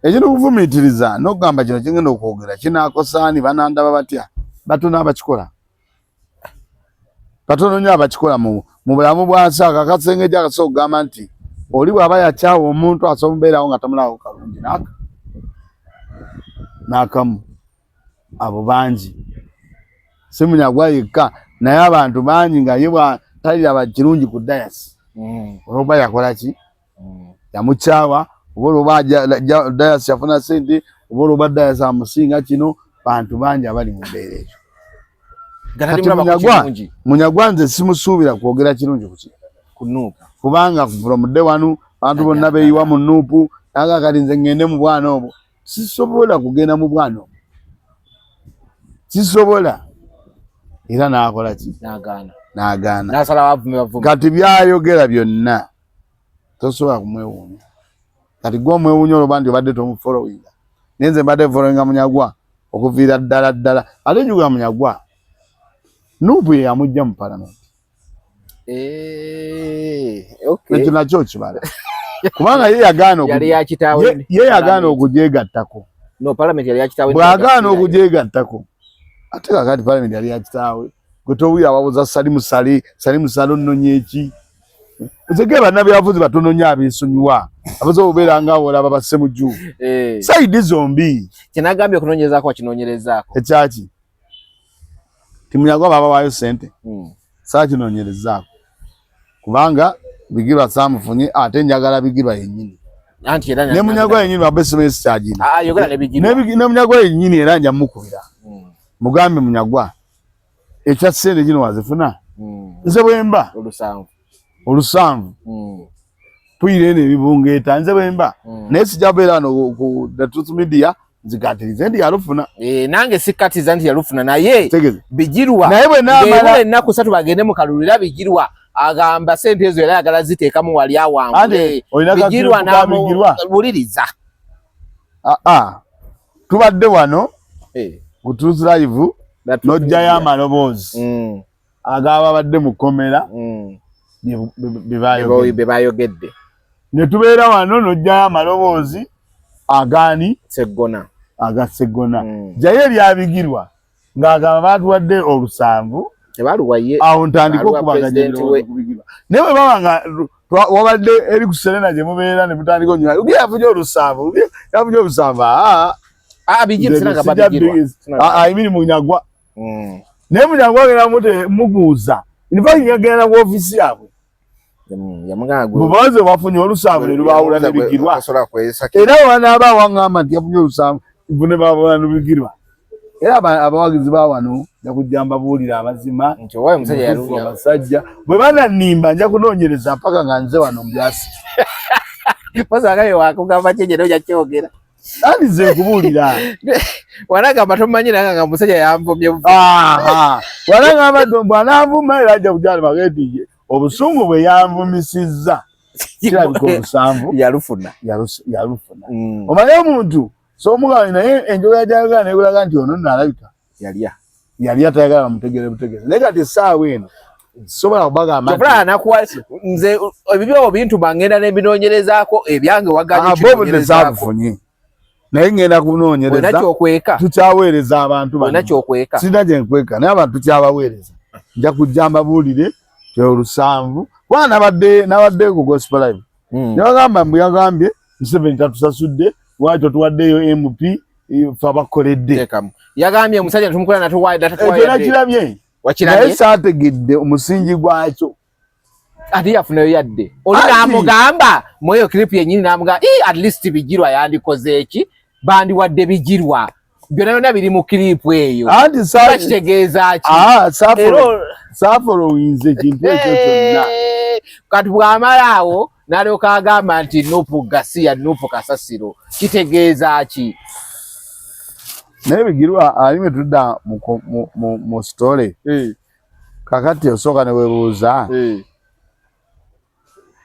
Speaker 1: ekino okuvumiitiriza n'okugamba kino kigenda okwogera kinaakosaani banandaba batya batono abakikola batono nnyo abakikola mu bulamu bwansi akakasengejja akasobola okugamba nti oli bw'aba yakyawa omuntu asobola okubeerawo nga tamulawo kalungi n'akamu abo bangi si Munyagwa yekka naye abantu bangi nga ye taliraba kirungi ku dayasi olwoba yakola ki yamukyawa oba olwoba dayasi yafuna sente oba olwoba dayasi amusinga kino bantu bangi abali mu mbeera eyo kati Munyagwa nze simusuubira kwogera kirungi
Speaker 2: ku Nuupu
Speaker 1: kubanga from day one abantu bonna beeyiwa mu Nuupu aga kati nze ngende mu bwana obwo sisobola kugenda mu bwana obwo sisobola era n'akola ki n'agaana kati byayogera byonna tosobola kumwewuunya kati gwe omwewuunya olwoba nti obadde tomufolowinga naye nze mbadde folowinga Munyagwa okuviira ddala ate njuga Munyagwa Nuupu ye yamugja mu palamenti ekyo nakyo okibala kubanga ye yagaana okugyegattako bw'agaana okugyegattako ate kakati palamenti yali yakitaawe gwe towulira ababuuza sali musale onnonya eki ezege bannabyabufuzi batono nnyo abeesonyiwa abasobola okubeera nga olaba basse mu jju sayidi zombi
Speaker 2: kyenagambye okunoonyerezaako wakinoonyerezaako
Speaker 1: ekyaki Munyagwa babawaayo sente saakinoonyerezaako kubanga Bigirwa saamufunye ate njagala Bigirwa yennyini ne Munyagwa yennyini wabbe semesi kyagina ne Munyagwa yennyini era nja mukubira mugambe Munyagwa ekya ssente kino wazifuna nze bwemba olusanvu tuyire eno ebibungeeta nze bwemba naye sijja kubeera wano ku The Truth Media nzikatirize nti yalufuna
Speaker 2: nange sikkatiriza nti yalufuna naye Bigirwa
Speaker 1: naye bwe naamala
Speaker 2: ennaku 3 bagende mu kalulu era Bigirwa agamba sente ezo era ayagala ziteekamu wali awangule Bigirwa n'amuliriza
Speaker 1: tubadde wano ku Truth Live n'ojjayo amaloboozi agababadde mu kkomera
Speaker 2: bye baayogedde
Speaker 1: ne tubeera wano n'ojjayo amaloboozi agaani aga Sseggona jjayo eri Bigirwa ng'agamba baatuwadde olusanvu awo ntandika okubaganya Bigirwa naye bwe baba nga wabadde eri ku Serena gye mubeera ne mutandika onyuma uge yafunye olusanvu ayimiri Munyagwa naye Munyagwa agenda muguuza infact yagenda ku ofiisi yaabwe bubaze bafunye olusanvu ne lubaawula ne Bigirwa era wanaaba awaŋŋamba nti yafunye olusanvu nfune baawula ne Bigirwa era abawagizi ba wano nja kujja mbabuulira amazima abasajja bwe banannimba nja kunoonyereza mpaka nga nze wano mbyasi andi nze nkubuulira
Speaker 2: wanagamba tomanyi nanga nga musajja yanvumye
Speaker 1: wanagamba bwananvuma era ajja kujala mageti obusungu bwe yanvumisizza kirabika olusanvu
Speaker 2: yalufuna
Speaker 1: omanye omuntu somugaanyi naye enjoga gyayagala negulaga nti ono nalabika yali atayagala bamutegere butegere naye kati essaawa eno sobola kubagamba
Speaker 2: nze ebibyo bintu bangenda nebinoonyerezaako ebyange
Speaker 1: wagaaafunye naye ngenda kunoonyereza tukyaweereza abantu sirina gyenkweka naye abantu tukyabaweereza nja kujja mbabuulire kyo lusanvu kwa nabadde ku gospel live yagamba mbuyagambye Museveni tatusasudde wacho tuwaddeyo MP fa bakoledde
Speaker 2: yagambye omusajja tumukola natuwaye data
Speaker 1: nakirabye
Speaker 2: wakirabye
Speaker 1: saategedde omusingi gwakyo
Speaker 2: ati yafunayo yadde oli namugamba mweyo clip yenyini namugamba at least bijirwa yandikoze eki bandi wadde bijirwa byonna biri mu clip eyo
Speaker 1: anti
Speaker 2: kitegeeza ki
Speaker 1: safolowinze ekintu ekyo kyonna
Speaker 2: kati bw'amalaawo n'alyoka agamba nti Nuupu Gasiya Nuupu Kasasiro kitegeeza ki
Speaker 1: naye Bigirwa alime tudda mu story kakati osooka ne weebuuza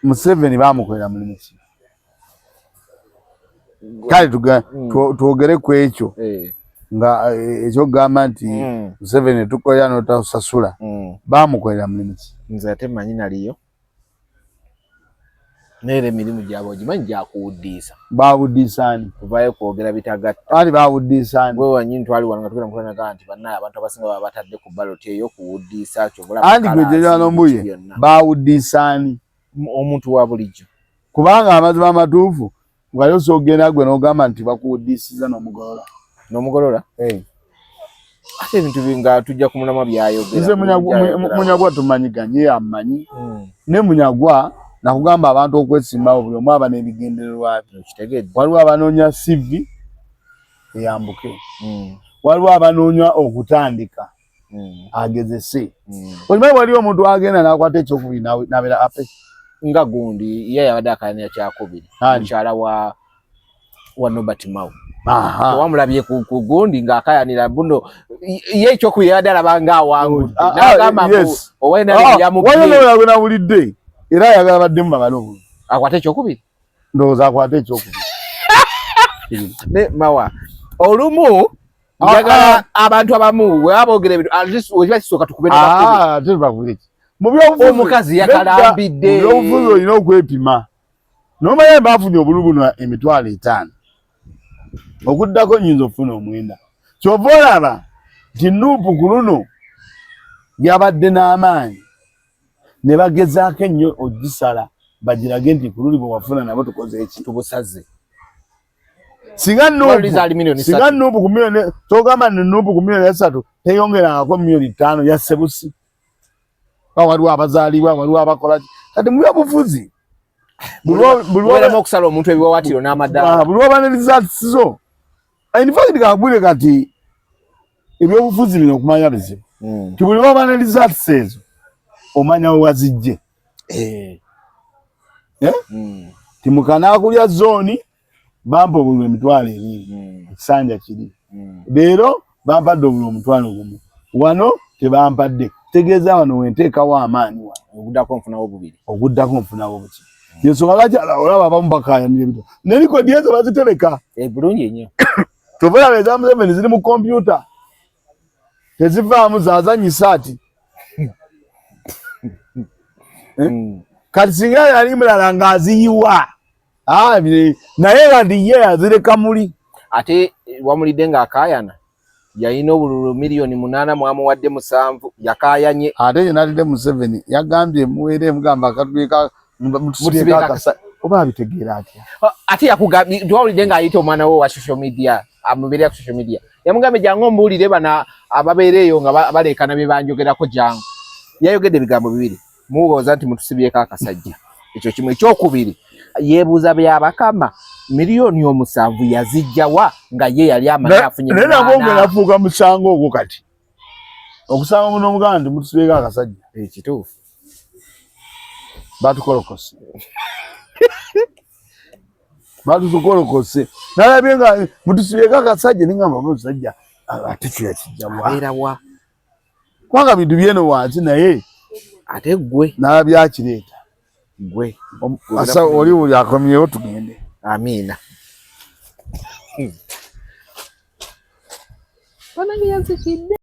Speaker 1: Museveni bamukolera mulimu ki kale twogere ku ekyo nga ekyogamba nti Museveni tukolera n'otasasula bamukolera mulimu ki
Speaker 2: nze ate manyi naliyo nere mirimu gyabo gimanyi gyakuwuddiisa
Speaker 1: bawuddiisaani
Speaker 2: kuvayo kwogera bitagatta
Speaker 1: ali bawuddiisaani
Speaker 2: gwe wanyini twali wano nga tugenda mukulanaga nti bannaye abantu abasinga baba batadde ku baloti eyo kuwuddiisa kyo
Speaker 1: anti gwejolyano mbuye bawuddiisaani
Speaker 2: omuntu wa bulijjo
Speaker 1: kubanga amazima amatuufu nga yose ogenda gwe n'ogamba nti bakuwuddiisiza
Speaker 2: n'omugolola ate ebintu nga tujja kumunama byayogera
Speaker 1: nze munyagwa tumanyiganye amanyi ne munyagwa nakugamba abantu okwesimbawo buli omu aba n'ebigendererwa bye
Speaker 2: kitegedde
Speaker 1: waliwo abanoonya CV eyambuke waliwo abanoonya okutandika agezese okimanyi waliwo omuntu agenda n'akwata ekyokubiri n'abeera ape
Speaker 2: nga gundi ye yabadde akayanira kyakubiri mukyala wa Nobert Mao wamulabye ku gundi ng'akayanira buno ye ekyokubiri yabadde alaba ng'awangudde n'agamba
Speaker 1: owayonooyagwe nawulidde era yagala baddemu babale obululu
Speaker 2: akwate ekyokubiri
Speaker 1: ndowooza akwate ekyokubiri
Speaker 2: ne Mawa olumu njagala abantu abamu bwe baboogera ebintu wekiba kisooka tukube
Speaker 1: ate bakubire mu byobufuzi
Speaker 2: omukazi yakalambidde
Speaker 1: mu byobufuzi olina okwepima n'omanya baafunye obululu buno emitwalo 5 okuddako nnyinza okufuna 9 kyova olaba nti Nuupu ku luno yabadde n'amaanyi ne bagezaako ennyo ogisala bagirage nti ku luli bwe wafuna nabo tukoze eki
Speaker 2: tubusaze
Speaker 1: singa Nuupu ku miliyoni togamba ni Nuupu ku miliyoni 3 teyongerangako miliyoni 5 ya Ssebusi waliwo abazaalibwa waliwo abakola kati mu byobufuzi
Speaker 2: bulwalemu okusala omuntu ebiwawaatiro n'amaddaala
Speaker 1: buli oba ne results zo in fact kakubwire kati ebyobufuzi bino okumanya bizibu ti buli oba ne results ezo omanya we wazijje timukanakulya zooni bampa obululu emitwalo 2 ekisanja kiri leero bampadde obululu omutwalo 1 wano tebampadde tegeeza wano wenteekawo amaanyi wano oguddako nfunawo buki yensonga lwaki olaba abamu bakayanira ebito nelikodi ezo bazitereka
Speaker 2: bulungi nnyo
Speaker 1: tovalaba eza Museveni ziri mu kompyuta tezivaamu zazanyisa ati kati singa yali mulala ng'aziyiwa naye nga ndi ye yazireka muli
Speaker 2: ate wamulidde ng'akaayana yalina obululu miliyoni 8 mwamuwadde 7 yakayanye
Speaker 1: ate ye nalidde Museveni yagambye muweere emugamba akatubika oba abitegeera atya
Speaker 2: ate yakugambye twawulidde ng'ayita omwana we wa social media amubeerera ku social media yamugambye jangu ombuulire bana ababeera eyo nga baleekana bye banjogerako jangu yayogedde ebigambo 2 muwooza nti mutusibyeko akasajja ekyo kimu ekyokubiri yeebuuza byabakama miliyoni 7 yazijjawa nga ye yali amanyi afunye
Speaker 1: naye nabwo nafuuka musango ogwo kati okusanga muno omuganda nti mutusibyeko akasajja
Speaker 2: ekituufu
Speaker 1: batukolokose batukolokose nalabye nga mutusibyeko akasajja ningamba musajja ate kiyakijjawa kubanga bintu byeno wansi naye
Speaker 2: ate gwe
Speaker 1: nalabye akireeta
Speaker 2: gwe
Speaker 1: asa oli buli akomyewo tugende
Speaker 2: amiina banange yanzikidde